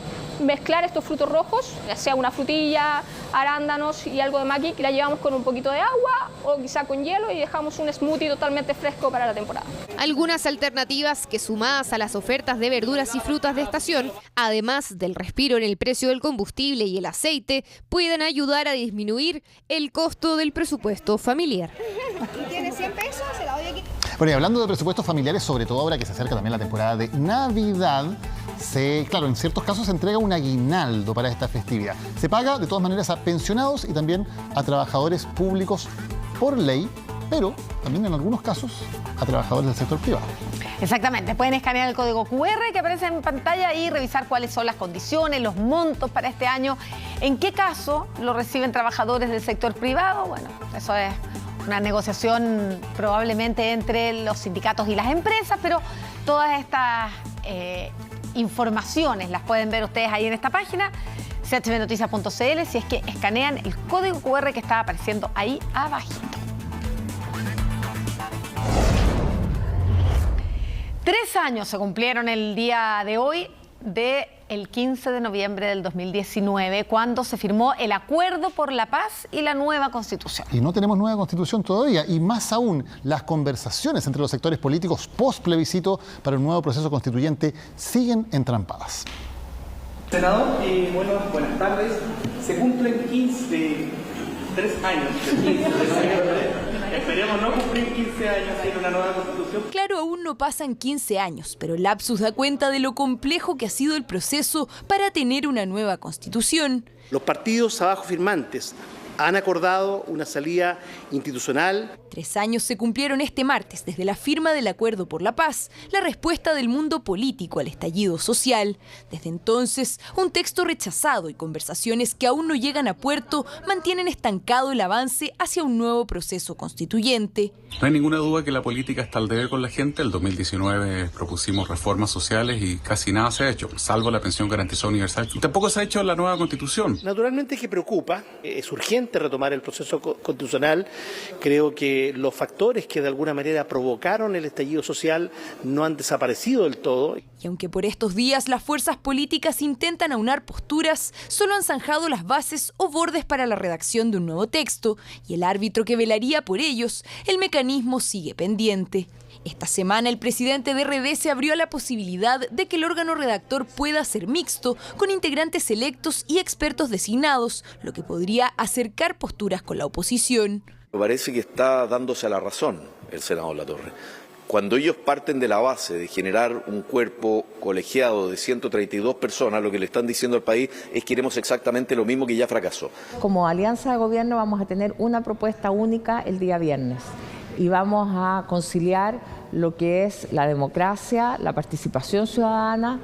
Mezclar estos frutos rojos, ya sea una frutilla, arándanos y algo de maqui, que la llevamos con un poquito de agua o quizá con hielo y dejamos un smoothie totalmente fresco para la temporada. Algunas alternativas que, sumadas a las ofertas de verduras y frutas de estación, además del respiro en el precio del combustible y el aceite, pueden ayudar a disminuir el costo del presupuesto familiar. ¿Tiene 100 pesos? Se la doy aquí. Bueno, y hablando de presupuestos familiares, sobre todo ahora que se acerca también la temporada de Navidad, claro, en ciertos casos se entrega un aguinaldo para esta festividad. Se paga de todas maneras a pensionados y también a trabajadores públicos por ley, pero también en algunos casos a trabajadores del sector privado. Exactamente, pueden escanear el código QR que aparece en pantalla y revisar cuáles son las condiciones, los montos para este año. ¿En qué caso lo reciben trabajadores del sector privado? Bueno, eso es una negociación probablemente entre los sindicatos y las empresas, pero todas estas informaciones las pueden ver ustedes ahí en esta página, chbnoticias.cl, si es que escanean el código QR que está apareciendo ahí abajito. 3 años se cumplieron el día de hoy del 15 de noviembre del 2019, cuando se firmó el Acuerdo por la Paz y la nueva Constitución. Y no tenemos nueva Constitución todavía, y más aún, las conversaciones entre los sectores políticos post-plebiscito para un nuevo proceso constituyente siguen entrampadas. Senador, buenas tardes. Se cumplen 3 años del 15 de noviembre. Esperemos no cumplir 15 años sin una nueva Constitución. Claro, aún no pasan 15 años, pero Lapsus da cuenta de lo complejo que ha sido el proceso para tener una nueva Constitución. Los partidos abajo firmantes han acordado una salida institucional. 3 años se cumplieron este martes desde la firma del Acuerdo por la Paz, la respuesta del mundo político al estallido social. Desde entonces, un texto rechazado y conversaciones que aún no llegan a puerto mantienen estancado el avance hacia un nuevo proceso constituyente. No hay ninguna duda que la política está al deber con la gente. El 2019 propusimos reformas sociales y casi nada se ha hecho, salvo la pensión garantizada universal. Y tampoco se ha hecho la nueva Constitución. Naturalmente que preocupa, es urgente retomar el proceso constitucional. Creo que los factores que de alguna manera provocaron el estallido social no han desaparecido del todo. Y aunque por estos días las fuerzas políticas intentan aunar posturas, solo han zanjado las bases o bordes para la redacción de un nuevo texto, y el árbitro que velaría por ellos, el mecanismo sigue pendiente. Esta semana el presidente de RD se abrió a la posibilidad de que el órgano redactor pueda ser mixto, con integrantes electos y expertos designados, lo que podría acercar posturas con la oposición. Me parece que está dándose a la razón el senador Latorre. Cuando ellos parten de la base de generar un cuerpo colegiado de 132 personas, lo que le están diciendo al país es que queremos exactamente lo mismo que ya fracasó. Como alianza de gobierno vamos a tener una propuesta única el día viernes y vamos a conciliar lo que es la democracia, la participación ciudadana,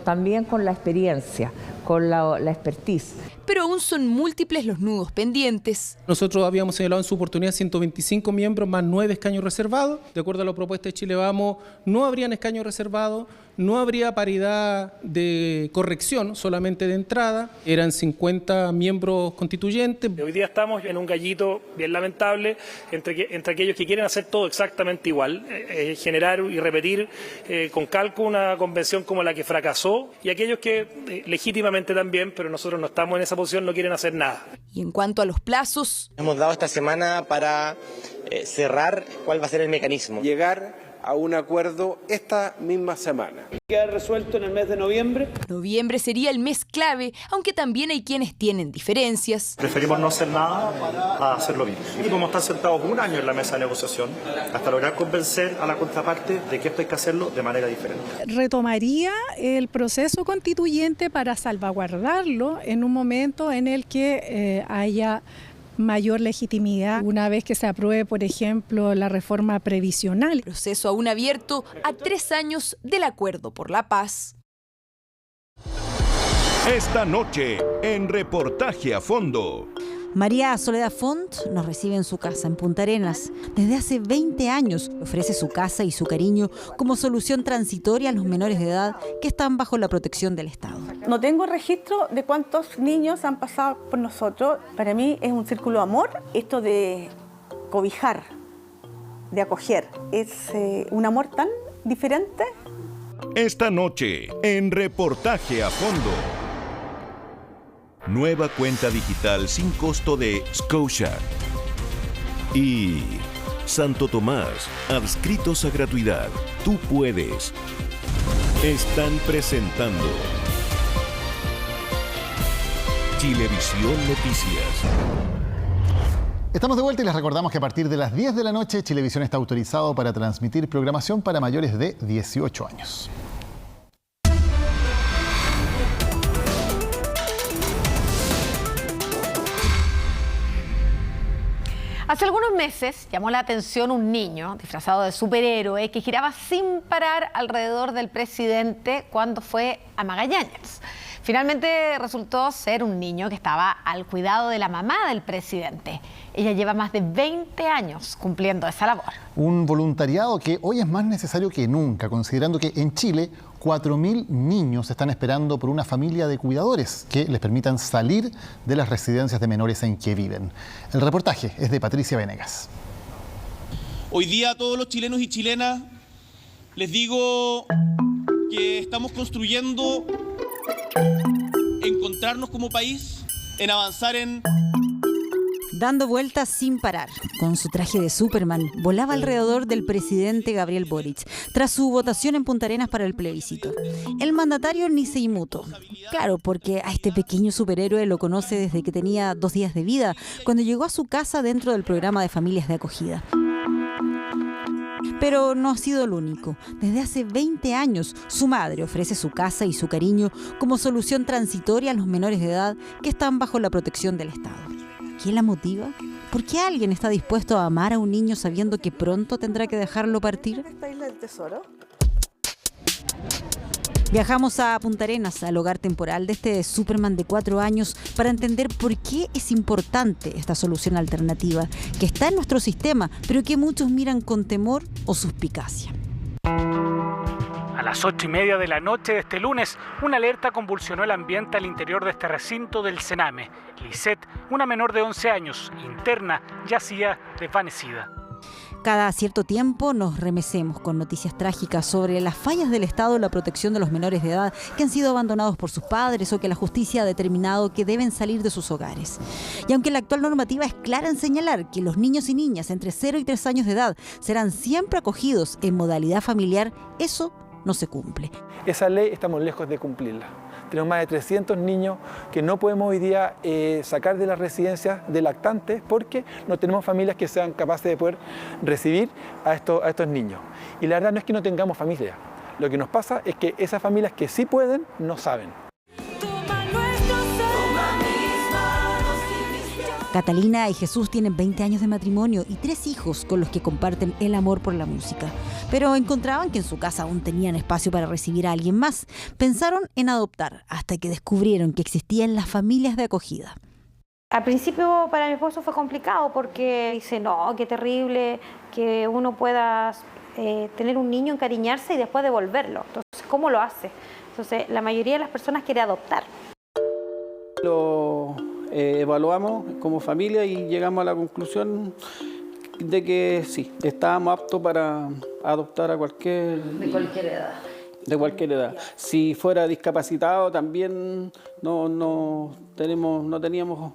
también con la experiencia, con la expertise. Pero aún son múltiples los nudos pendientes. Nosotros habíamos señalado en su oportunidad 125 miembros más 9 escaños reservados. De acuerdo a la propuesta de Chile Vamos, no habrían escaños reservados, no habría paridad de corrección, solamente de entrada. Eran 50 miembros constituyentes. Hoy día estamos en un gallito bien lamentable entre aquellos que quieren hacer todo exactamente igual, generar y repetir con calco una convención como la que fracasó, y aquellos que legítimamente también, pero nosotros no estamos en esa posición, no quieren hacer nada. Y en cuanto a los plazos, hemos dado esta semana para cerrar cuál va a ser el mecanismo. Llegar a un acuerdo esta misma semana. Queda resuelto en el mes de noviembre. Noviembre sería el mes clave, aunque también hay quienes tienen diferencias. Preferimos no hacer nada a hacerlo bien. Y como están sentados un año en la mesa de negociación, hasta lograr convencer a la contraparte de que esto hay que hacerlo de manera diferente. Retomaría el proceso constituyente para salvaguardarlo en un momento en el que haya mayor legitimidad una vez que se apruebe, por ejemplo, la reforma previsional. Proceso aún abierto a 3 años del Acuerdo por la Paz. Esta noche, en Reportaje a Fondo. María Soledad Font nos recibe en su casa en Punta Arenas. Desde hace 20 años ofrece su casa y su cariño como solución transitoria a los menores de edad que están bajo la protección del Estado. No tengo registro de cuántos niños han pasado por nosotros. Para mí es un círculo de amor. Esto de cobijar, de acoger, es un amor tan diferente. Esta noche, en Reportaje a Fondo. Nueva cuenta digital sin costo de Scotia. Y Santo Tomás, adscritos a gratuidad. Tú puedes. Están presentando Chilevisión Noticias. Estamos de vuelta y les recordamos que a partir de las 10 de la noche Chilevisión está autorizado para transmitir programación para mayores de 18 años. Hace algunos meses llamó la atención un niño disfrazado de superhéroe que giraba sin parar alrededor del presidente cuando fue a Magallanes. Finalmente resultó ser un niño que estaba al cuidado de la mamá del presidente. Ella lleva más de 20 años cumpliendo esa labor. Un voluntariado que hoy es más necesario que nunca, considerando que en Chile 4.000 niños están esperando por una familia de cuidadores que les permitan salir de las residencias de menores en que viven. El reportaje es de Patricia Venegas. Hoy día a todos los chilenos y chilenas les digo que estamos construyendo encontrarnos como país, en avanzar en... Dando vueltas sin parar, con su traje de Superman, volaba alrededor del presidente Gabriel Boric, tras su votación en Punta Arenas para el plebiscito. El mandatario ni se inmutó. Claro, porque a este pequeño superhéroe lo conoce desde que tenía 2 días de vida, cuando llegó a su casa dentro del programa de familias de acogida. Pero no ha sido el único. Desde hace 20 años, su madre ofrece su casa y su cariño como solución transitoria a los menores de edad que están bajo la protección del Estado. ¿Qué la motiva? ¿Por qué alguien está dispuesto a amar a un niño sabiendo que pronto tendrá que dejarlo partir? ¿Esta isla del tesoro? Viajamos a Punta Arenas, al hogar temporal de este Superman de 4 años, para entender por qué es importante esta solución alternativa, que está en nuestro sistema, pero que muchos miran con temor o suspicacia. A las 8:30 de la noche de este lunes, una alerta convulsionó el ambiente al interior de este recinto del Sename. Lisette, una menor de 11 años, interna, yacía desvanecida. Cada cierto tiempo nos remecemos con noticias trágicas sobre las fallas del Estado en la protección de los menores de edad que han sido abandonados por sus padres o que la justicia ha determinado que deben salir de sus hogares. Y aunque la actual normativa es clara en señalar que los niños y niñas entre 0 y 3 años de edad serán siempre acogidos en modalidad familiar, eso no se cumple. Esa ley estamos lejos de cumplirla. Tenemos más de 300 niños que no podemos hoy día sacar de las residencias de lactantes porque no tenemos familias que sean capaces de poder recibir a estos niños. Y la verdad no es que no tengamos familia. Lo que nos pasa es que esas familias que sí pueden, no saben. Catalina y Jesús tienen 20 años de matrimonio y 3 hijos con los que comparten el amor por la música. Pero encontraban que en su casa aún tenían espacio para recibir a alguien más. Pensaron en adoptar hasta que descubrieron que existían las familias de acogida. Al principio para mi esposo fue complicado porque dice, no, qué terrible que uno pueda tener un niño, encariñarse y después devolverlo. Entonces, ¿cómo lo hace? Entonces, la mayoría de las personas quiere adoptar. Lo evaluamos como familia y llegamos a la conclusión de que sí, estábamos aptos para adoptar a cualquier... De cualquier edad. De cualquier edad. Si fuera discapacitado también no teníamos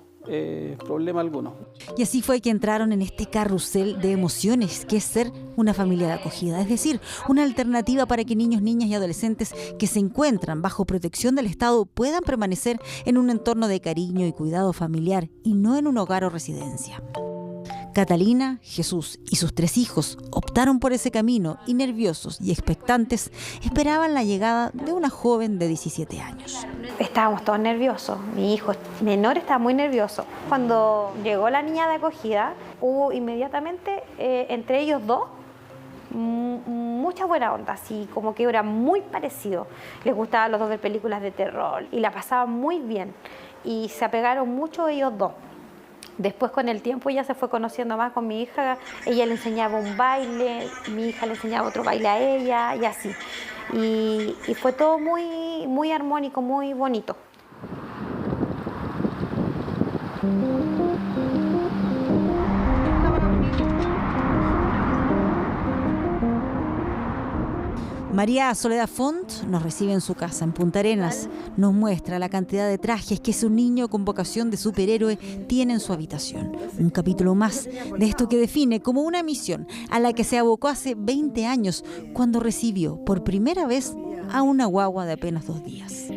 problema alguno. Y así fue que entraron en este carrusel de emociones que es ser una familia de acogida, es decir, una alternativa para que niños, niñas y adolescentes que se encuentran bajo protección del Estado puedan permanecer en un entorno de cariño y cuidado familiar y no en un hogar o residencia. Catalina, Jesús y sus 3 hijos optaron por ese camino y nerviosos y expectantes esperaban la llegada de una joven de 17 años. Estábamos todos nerviosos, mi hijo menor estaba muy nervioso. Cuando llegó la niña de acogida, hubo inmediatamente entre ellos 2 mucha buena onda, así como que era muy parecido. Les gustaban los dos ver películas de terror y la pasaban muy bien. Y se apegaron mucho ellos dos. Después, con el tiempo, ella se fue conociendo más con mi hija. Ella le enseñaba un baile, mi hija le enseñaba otro baile a ella y así. Y fue todo muy, muy armónico, muy bonito. María Soledad Font nos recibe en su casa en Punta Arenas. Nos muestra la cantidad de trajes que su niño con vocación de superhéroe tiene en su habitación. Un capítulo más de esto que define como una misión a la que se abocó hace 20 años cuando recibió por primera vez a una guagua de apenas 2 días.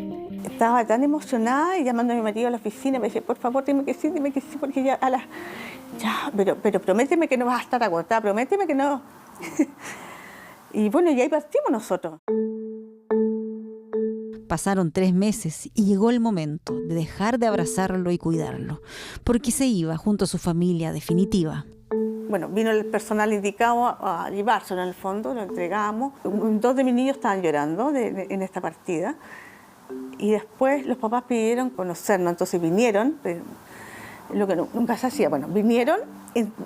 Estaba tan emocionada y llamando a mi marido a la oficina me decía, por favor, dime que sí, porque ya pero prométeme que no vas a estar agotada, prométeme que no. Y bueno, y ahí partimos nosotros. Pasaron 3 meses y llegó el momento de dejar de abrazarlo y cuidarlo, porque se iba junto a su familia definitiva. Bueno, vino el personal indicado a llevárselo en el fondo, lo entregamos. 2 de mis niños estaban llorando en esta partida. Y después los papás pidieron conocernos, entonces vinieron, lo que nunca se hacía. Bueno, vinieron,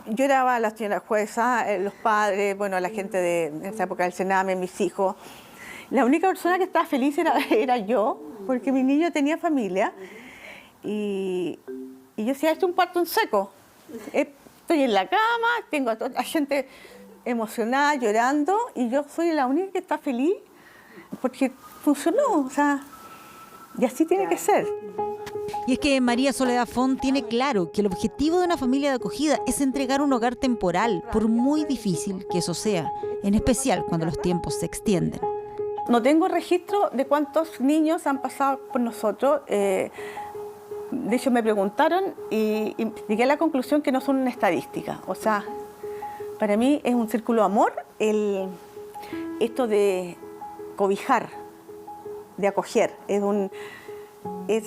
lloraba a la señora jueza, los padres, bueno, la gente de esa época del Sename, mis hijos. La única persona que estaba feliz era yo, porque mi niño tenía familia. Y yo decía, esto es un parto en seco. Estoy en la cama, tengo a toda la gente emocionada, llorando, y yo soy la única que está feliz, porque funcionó, o sea, y así tiene que ser. Y es que María Soledad Font tiene claro que el objetivo de una familia de acogida es entregar un hogar temporal, por muy difícil que eso sea, en especial cuando los tiempos se extienden. No tengo registro de cuántos niños han pasado por nosotros. De hecho, me preguntaron y llegué a la conclusión que no son una estadística. O sea, para mí es un círculo de amor esto de cobijar, de acoger. Es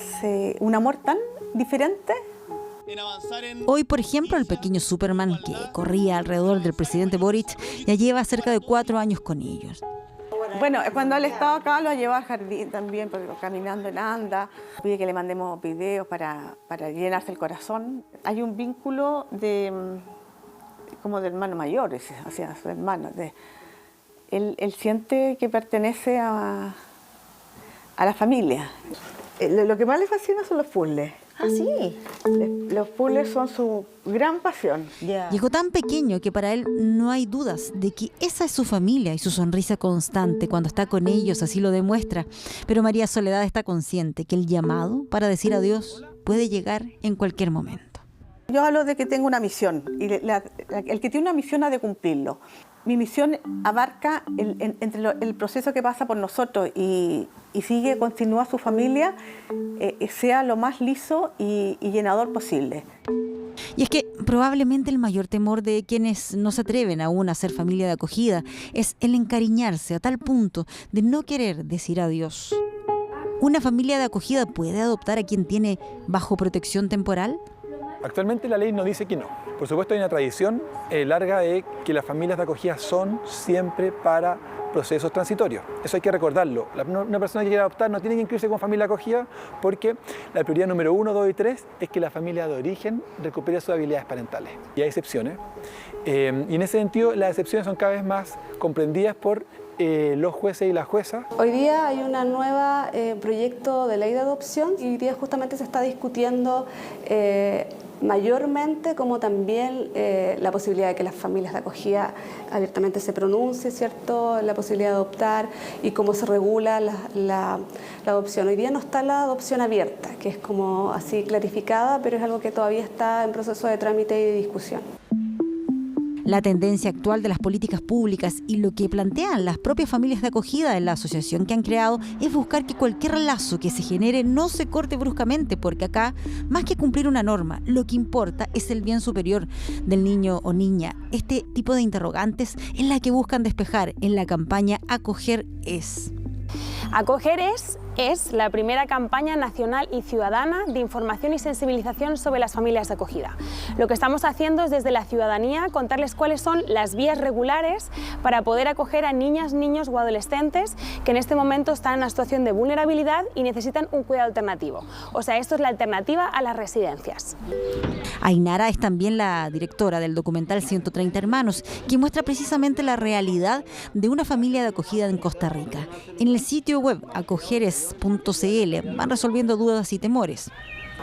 un amor tan diferente. Hoy, por ejemplo, el pequeño Superman que corría alrededor del presidente Boric ya lleva cerca de 4 años con ellos. Bueno, cuando él estaba acá lo llevaba al jardín también, porque caminando él anda. Pide que le mandemos videos para llenarse el corazón. Hay un vínculo como de hermano mayor, hacia su hermano. Él siente que pertenece a la familia. Lo que más le fascina son los puzzles. ¿Ah, sí? Los puzzles son su gran pasión. Llegó tan pequeño que para él no hay dudas de que esa es su familia y su sonrisa constante cuando está con ellos así lo demuestra. Pero María Soledad está consciente que el llamado para decir adiós puede llegar en cualquier momento. Yo hablo de que tengo una misión y el que tiene una misión ha de cumplirlo. Mi misión abarca entre el proceso que pasa por nosotros y continúa su familia, sea lo más liso y llenador posible. Y es que probablemente el mayor temor de quienes no se atreven aún a ser familia de acogida es el encariñarse a tal punto de no querer decir adiós. ¿Una familia de acogida puede adoptar a quien tiene bajo protección temporal? Actualmente la ley nos dice que no. Por supuesto hay una tradición larga de que las familias de acogida son siempre para procesos transitorios. Eso hay que recordarlo. Una persona que quiera adoptar no tiene que inscribirse como familia de acogida porque la prioridad número 1, 2 y 3 es que la familia de origen recupere sus habilidades parentales. Y hay excepciones. Y en ese sentido las excepciones son cada vez más comprendidas por los jueces y las juezas. Hoy día hay un nuevo proyecto de ley de adopción y hoy día justamente se está discutiendo mayormente como también la posibilidad de que las familias de acogida abiertamente se pronuncie, ¿cierto?, la posibilidad de adoptar y cómo se regula la adopción. Hoy día no está la adopción abierta, que es como así clarificada, pero es algo que todavía está en proceso de trámite y de discusión. La tendencia actual de las políticas públicas y lo que plantean las propias familias de acogida en la asociación que han creado es buscar que cualquier lazo que se genere no se corte bruscamente, porque acá, más que cumplir una norma, lo que importa es el bien superior del niño o niña. Este tipo de interrogantes es la que buscan despejar en la campaña Acoger es. Acoger es Es la primera campaña nacional y ciudadana de información y sensibilización sobre las familias de acogida. Lo que estamos haciendo es desde la ciudadanía contarles cuáles son las vías regulares para poder acoger a niñas, niños o adolescentes que en este momento están en una situación de vulnerabilidad y necesitan un cuidado alternativo. O sea, esto es la alternativa a las residencias. Ainara es también la directora del documental 130 Hermanos, que muestra precisamente la realidad de una familia de acogida en Costa Rica. En el sitio web acogeres.cl van resolviendo dudas y temores.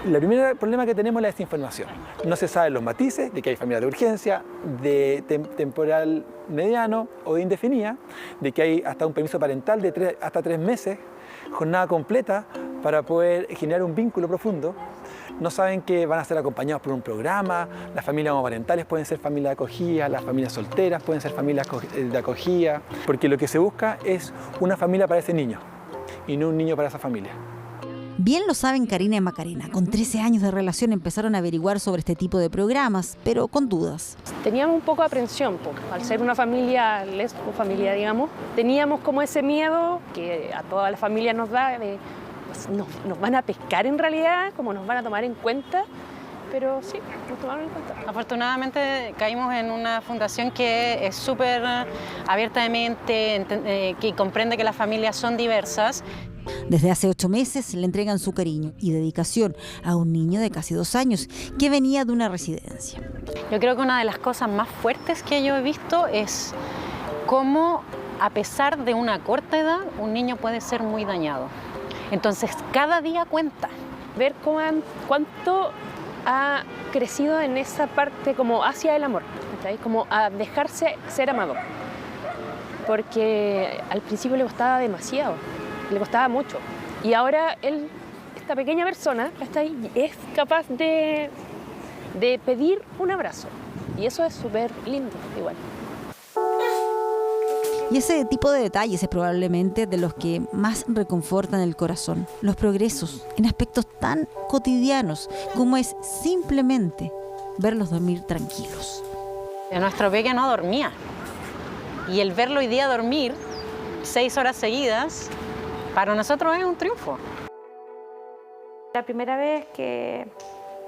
El primer problema que tenemos es la desinformación. No se saben los matices de que hay familias de urgencia, de temporal mediano o de indefinida, de que hay hasta un permiso parental de hasta 3 meses, jornada completa para poder generar un vínculo profundo. No saben que van a ser acompañados por un programa, las familias homoparentales pueden ser familias de acogida, las familias solteras pueden ser familias de acogida, porque lo que se busca es una familia para ese niño y no un niño para esa familia. Bien lo saben Karina y Macarena. Con 13 años de relación empezaron a averiguar sobre este tipo de programas, pero con dudas. Teníamos un poco de aprensión, al ser una familia lesbo, familia, digamos, teníamos como ese miedo que a toda la familia nos da de pues, nos van a pescar en realidad, como nos van a tomar en cuenta. Pero sí, nos tomaron en cuenta. Afortunadamente caímos en una fundación que es súper abierta de mente, que comprende que las familias son diversas. Desde hace 8 meses le entregan su cariño y dedicación a un niño de casi 2 años que venía de una residencia. Yo creo que una de las cosas más fuertes que yo he visto es cómo, a pesar de una corta edad, un niño puede ser muy dañado. Entonces, cada día cuenta. Ver cuánto ha crecido en esa parte como hacia el amor, ¿sí? Como a dejarse ser amado. Porque al principio le costaba demasiado, le costaba mucho. Y ahora esta pequeña persona es capaz de pedir un abrazo. Y eso es súper lindo igual. Y ese tipo de detalles es probablemente de los que más reconfortan el corazón. Los progresos en aspectos tan cotidianos como es simplemente verlos dormir tranquilos. Nuestro peque no dormía. Y el verlo hoy día dormir 6 horas seguidas, para nosotros es un triunfo. La primera vez que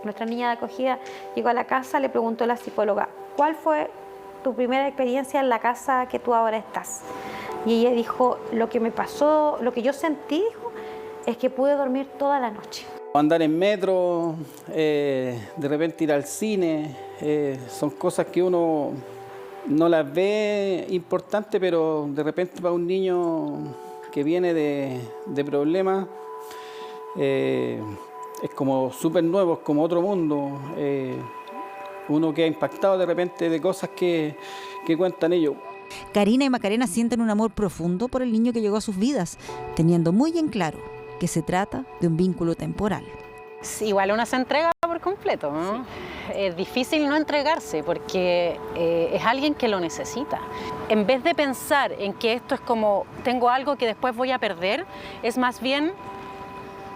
nuestra niña de acogida llegó a la casa, le preguntó a la psicóloga, ¿cuál fue tu primera experiencia en la casa que tú ahora estás? Y ella dijo, lo que me pasó, lo que yo sentí, dijo, es que pude dormir toda la noche. Andar en metro, de repente ir al cine, son cosas que uno no las ve importantes, pero de repente para un niño que viene de problemas, es como súper nuevo, es como otro mundo. Uno queda impactado de repente de cosas que cuentan ellos. Karina y Macarena sienten un amor profundo por el niño que llegó a sus vidas, teniendo muy en claro que se trata de un vínculo temporal. Igual uno se entrega por completo, ¿no? Sí. Es difícil no entregarse porque es alguien que lo necesita. En vez de pensar en que esto es como, tengo algo que después voy a perder, es más bien,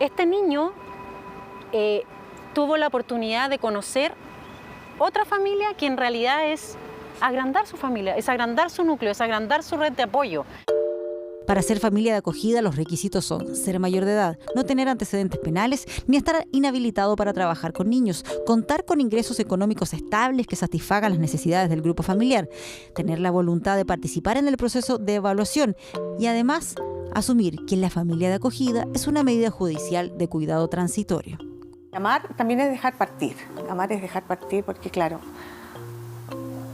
este niño tuvo la oportunidad de conocer otra familia que en realidad es agrandar su familia, es agrandar su núcleo, es agrandar su red de apoyo. Para ser familia de acogida, los requisitos son ser mayor de edad, no tener antecedentes penales, ni estar inhabilitado para trabajar con niños, contar con ingresos económicos estables que satisfagan las necesidades del grupo familiar, tener la voluntad de participar en el proceso de evaluación y además asumir que la familia de acogida es una medida judicial de cuidado transitorio. Amar también es dejar partir. Amar es dejar partir porque, claro,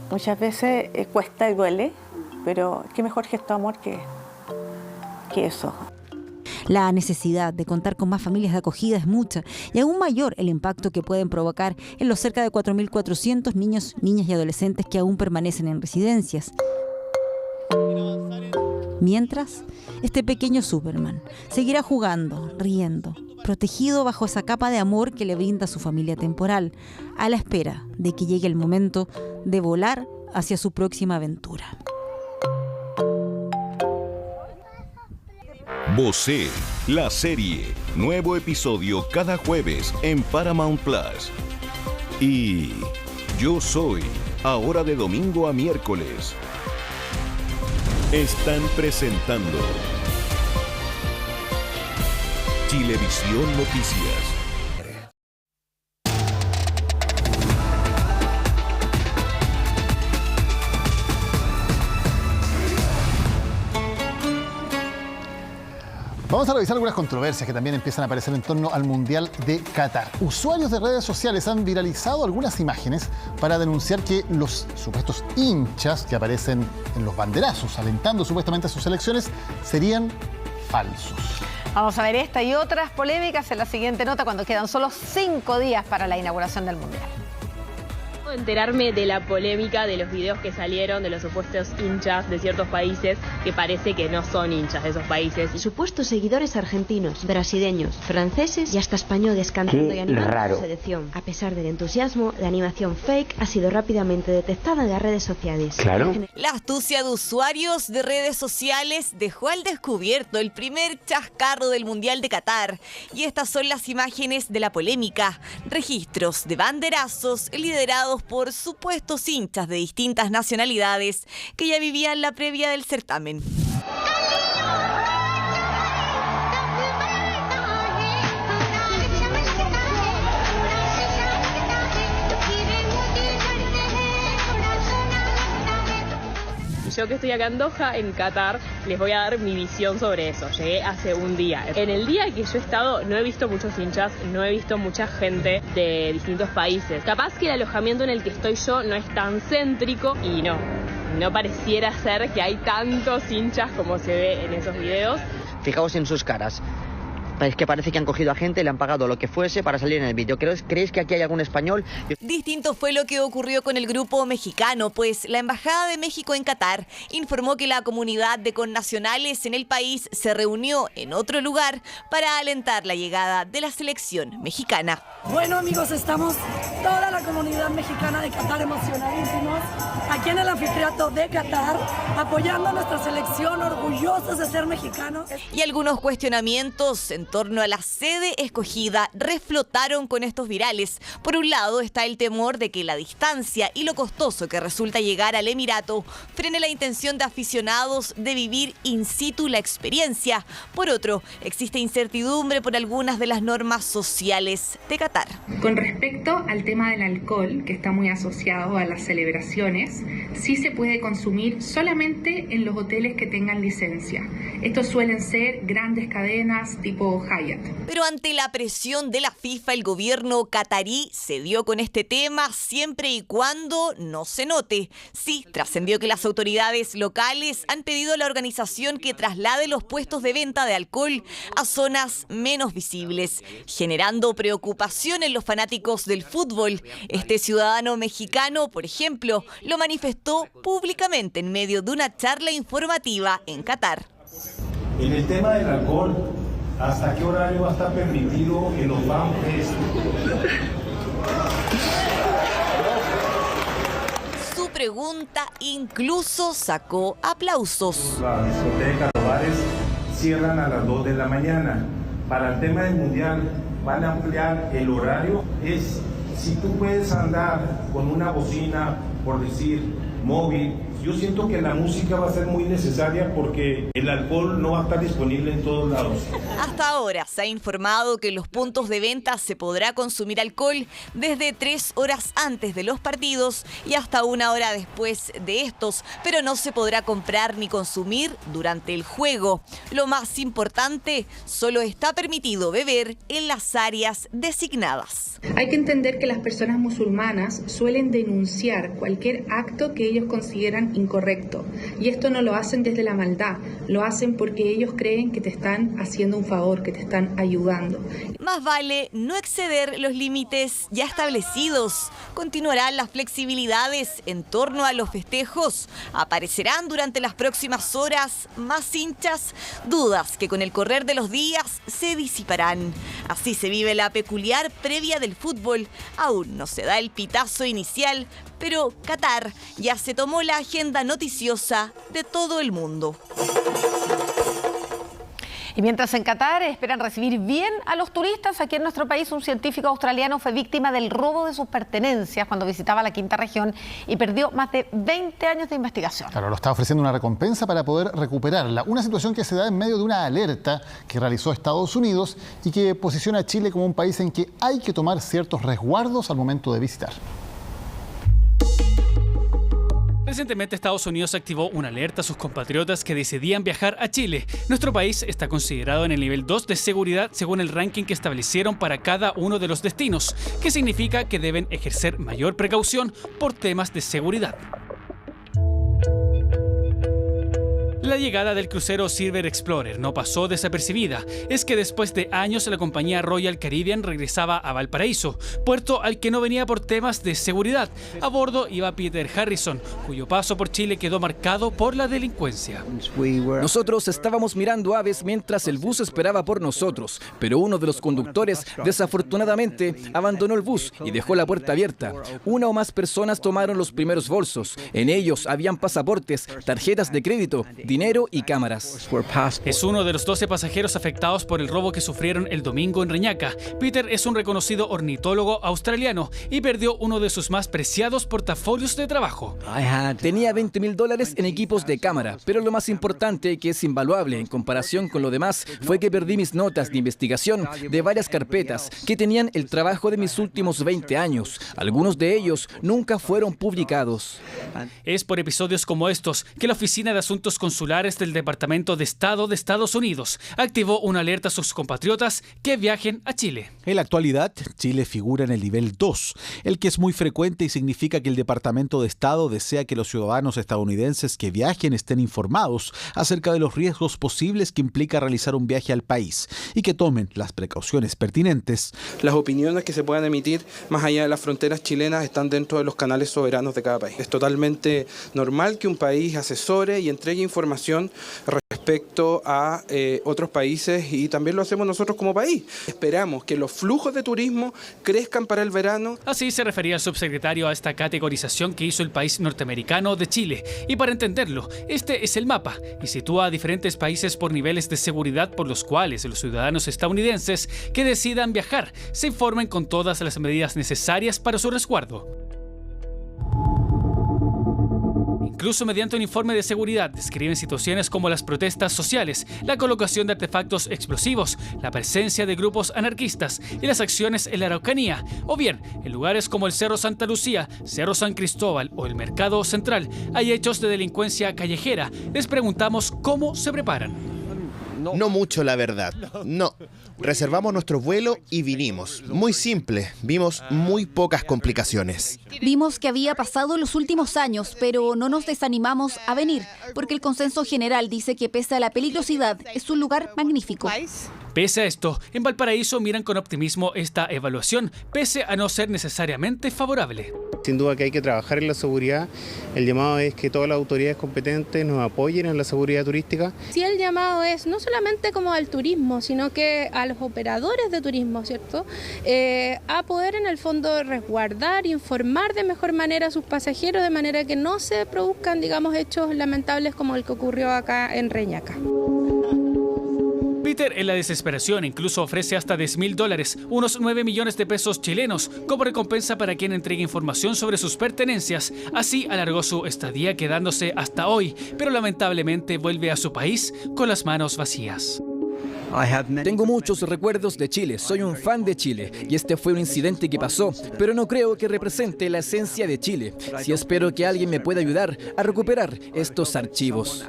muchas veces cuesta y duele, pero qué mejor gesto de amor que eso. La necesidad de contar con más familias de acogida es mucha y aún mayor el impacto que pueden provocar en los cerca de 4.400 niños, niñas y adolescentes que aún permanecen en residencias. Mientras, este pequeño Superman seguirá jugando, riendo, protegido bajo esa capa de amor que le brinda su familia temporal, a la espera de que llegue el momento de volar hacia su próxima aventura. Vocé, la serie. Nuevo episodio cada jueves en Paramount Plus. Y Yo Soy, ahora de domingo a miércoles. Están presentando Chilevisión Noticias. Vamos a revisar algunas controversias que también empiezan a aparecer en torno al Mundial de Qatar. Usuarios de redes sociales han viralizado algunas imágenes para denunciar que los supuestos hinchas que aparecen en los banderazos, alentando supuestamente a sus selecciones, serían falsos. Vamos a ver esta y otras polémicas en la siguiente nota cuando quedan solo 5 días para la inauguración del Mundial. Enterarme de la polémica de los videos que salieron de los supuestos hinchas de ciertos países que parece que no son hinchas de esos países. Supuestos seguidores argentinos, brasileños, franceses y hasta españoles cantando y animando a su selección. A pesar del entusiasmo, la animación fake ha sido rápidamente detectada en las redes sociales. Claro. La astucia de usuarios de redes sociales dejó al descubierto el primer chascarro del Mundial de Qatar. Y estas son las imágenes de la polémica. Registros de banderazos liderados por supuestos hinchas de distintas nacionalidades que ya vivían la previa del certamen. Yo que estoy acá en Doha, en Qatar, les voy a dar mi visión sobre eso. Llegué hace un día. En el día que yo he estado, no he visto muchos hinchas, no he visto mucha gente de distintos países. Capaz que el alojamiento en el que estoy yo no es tan céntrico y no pareciera ser que hay tantos hinchas como se ve en esos videos. Fijaos en sus caras. Es que parece que han cogido a gente, le han pagado lo que fuese para salir en el vídeo. ¿Creéis que aquí hay algún español? Distinto fue lo que ocurrió con el grupo mexicano, pues la Embajada de México en Qatar informó que la comunidad de connacionales en el país se reunió en otro lugar para alentar la llegada de la selección mexicana. Bueno, amigos, estamos toda la comunidad mexicana de Qatar emocionadísimos aquí en el anfiteatro de Qatar, apoyando a nuestra selección, orgullosos de ser mexicanos. Y algunos cuestionamientos en torno a la sede escogida reflotaron con estos virales. Por un lado está el temor de que la distancia y lo costoso que resulta llegar al Emirato frene la intención de aficionados de vivir in situ la experiencia. Por otro, existe incertidumbre por algunas de las normas sociales de Qatar. Con respecto al tema del alcohol, que está muy asociado a las celebraciones, sí se puede consumir solamente en los hoteles que tengan licencia. Estos suelen ser grandes cadenas tipo Hyatt. Pero ante la presión de la FIFA, el gobierno catarí cedió con este tema siempre y cuando no se note. Sí, trascendió que las autoridades locales han pedido a la organización que traslade los puestos de venta de alcohol a zonas menos visibles, generando preocupación en los fanáticos del fútbol. Este ciudadano mexicano, por ejemplo, lo manifestó públicamente en medio de una charla informativa en Qatar. En el tema del alcohol, ¿hasta qué horario va a estar permitido en los bancos? Su pregunta incluso sacó aplausos. Las discotecas, los bares cierran a las 2 de la mañana. Para el tema del mundial, van a ampliar el horario. Es si tú puedes andar con una bocina, por decir, móvil. Yo siento que la música va a ser muy necesaria porque el alcohol no va a estar disponible en todos lados. Hasta ahora se ha informado que en los puntos de venta se podrá consumir alcohol desde 3 horas antes de los partidos y hasta 1 hora después de estos, pero no se podrá comprar ni consumir durante el juego. Lo más importante, solo está permitido beber en las áreas designadas. Hay que entender que las personas musulmanas suelen denunciar cualquier acto que ellos consideran incorrecto. Y esto no lo hacen desde la maldad, lo hacen porque ellos creen que te están haciendo un favor, que te están ayudando. Más vale no exceder los límites ya establecidos. Continuarán las flexibilidades en torno a los festejos. Aparecerán durante las próximas horas más hinchas, dudas que con el correr de los días se disiparán. Así se vive la peculiar previa del fútbol. Aún no se da el pitazo inicial, pero Qatar ya se tomó la agenda noticiosa de todo el mundo. Y mientras en Qatar esperan recibir bien a los turistas, aquí en nuestro país un científico australiano fue víctima del robo de sus pertenencias cuando visitaba la quinta región y perdió más de 20 años de investigación. Claro, lo está ofreciendo una recompensa para poder recuperarla. Una situación que se da en medio de una alerta que realizó Estados Unidos y que posiciona a Chile como un país en que hay que tomar ciertos resguardos al momento de visitar. Recientemente Estados Unidos activó una alerta a sus compatriotas que decidían viajar a Chile. Nuestro país está considerado en el nivel 2 de seguridad según el ranking que establecieron para cada uno de los destinos, que significa que deben ejercer mayor precaución por temas de seguridad. La llegada del crucero Silver Explorer no pasó desapercibida. Es que después de años la compañía Royal Caribbean regresaba a Valparaíso, puerto al que no venía por temas de seguridad. A bordo iba Peter Harrison, cuyo paso por Chile quedó marcado por la delincuencia. Nosotros estábamos mirando aves mientras el bus esperaba por nosotros, pero uno de los conductores desafortunadamente abandonó el bus y dejó la puerta abierta. Una o más personas tomaron los primeros bolsos. En ellos habían pasaportes, tarjetas de crédito, dinero y cámaras. Es uno de los 12 pasajeros afectados por el robo que sufrieron el domingo en Reñaca. Peter es un reconocido ornitólogo australiano y perdió uno de sus más preciados portafolios de trabajo. Tenía $20,000 en equipos de cámara, pero lo más importante, que es invaluable en comparación con lo demás, fue que perdí mis notas de investigación de varias carpetas que tenían el trabajo de mis últimos 20 años. Algunos de ellos nunca fueron publicados. Es por episodios como estos que la Oficina de Asuntos Consulares del Departamento de Estado de Estados Unidos activó una alerta a sus compatriotas que viajen a Chile. En la actualidad, Chile figura en el nivel 2, el que es muy frecuente y significa que el Departamento de Estado desea que los ciudadanos estadounidenses que viajen estén informados acerca de los riesgos posibles que implica realizar un viaje al país y que tomen las precauciones pertinentes. Las opiniones que se puedan emitir más allá de las fronteras chilenas están dentro de los canales soberanos de cada país. Es totalmente normal que un país asesore y entregue información respecto a otros países y también lo hacemos nosotros como país. Esperamos que los flujos de turismo crezcan para el verano. Así se refería el subsecretario a esta categorización que hizo el país norteamericano de Chile. Y para entenderlo, este es el mapa y sitúa a diferentes países por niveles de seguridad por los cuales los ciudadanos estadounidenses que decidan viajar se informen con todas las medidas necesarias para su resguardo. Incluso mediante un informe de seguridad describen situaciones como las protestas sociales, la colocación de artefactos explosivos, la presencia de grupos anarquistas y las acciones en la Araucanía, o bien en lugares como el Cerro Santa Lucía, Cerro San Cristóbal o el Mercado Central hay hechos de delincuencia callejera. Les preguntamos cómo se preparan. No mucho, la verdad. No. Reservamos nuestro vuelo y vinimos. Muy simple. Vimos muy pocas complicaciones. Vimos que había pasado los últimos años, pero no nos desanimamos a venir, porque el consenso general dice que pese a la peligrosidad, es un lugar magnífico. Pese a esto, en Valparaíso miran con optimismo esta evaluación, pese a no ser necesariamente favorable. Sin duda que hay que trabajar en la seguridad. El llamado es que todas las autoridades competentes nos apoyen en la seguridad turística. Sí, el llamado es no solamente como al turismo, sino que a los operadores de turismo, ¿cierto? A poder en el fondo resguardar, informar de mejor manera a sus pasajeros, de manera que no se produzcan, digamos, hechos lamentables como el que ocurrió acá en Reñaca. Peter, en la desesperación, incluso ofrece hasta $10,000, unos 9 millones de pesos chilenos, como recompensa para quien entregue información sobre sus pertenencias. Así alargó su estadía, quedándose hasta hoy, pero lamentablemente vuelve a su país con las manos vacías. Tengo muchos recuerdos de Chile, soy un fan de Chile y este fue un incidente que pasó, pero no creo que represente la esencia de Chile. Sí espero que alguien me pueda ayudar a recuperar estos archivos.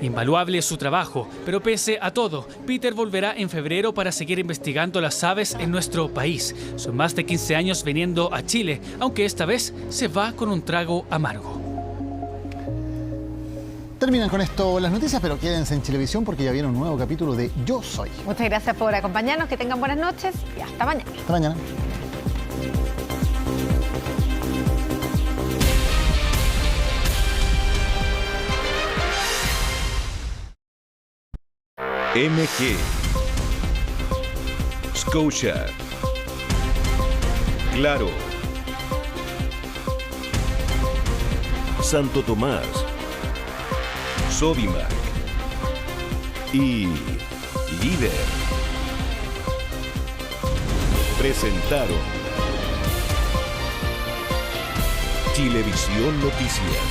Invaluable es su trabajo, pero pese a todo, Peter volverá en febrero para seguir investigando las aves en nuestro país. Son más de 15 años viniendo a Chile, aunque esta vez se va con un trago amargo. Terminan con esto las noticias, pero quédense en Chilevisión porque ya viene un nuevo capítulo de Yo Soy. Muchas gracias por acompañarnos, que tengan buenas noches y hasta mañana. Hasta mañana. MG, Scotia, Claro, Santo Tomás, Sodimac y Líder. Presentaron Chilevisión Noticias.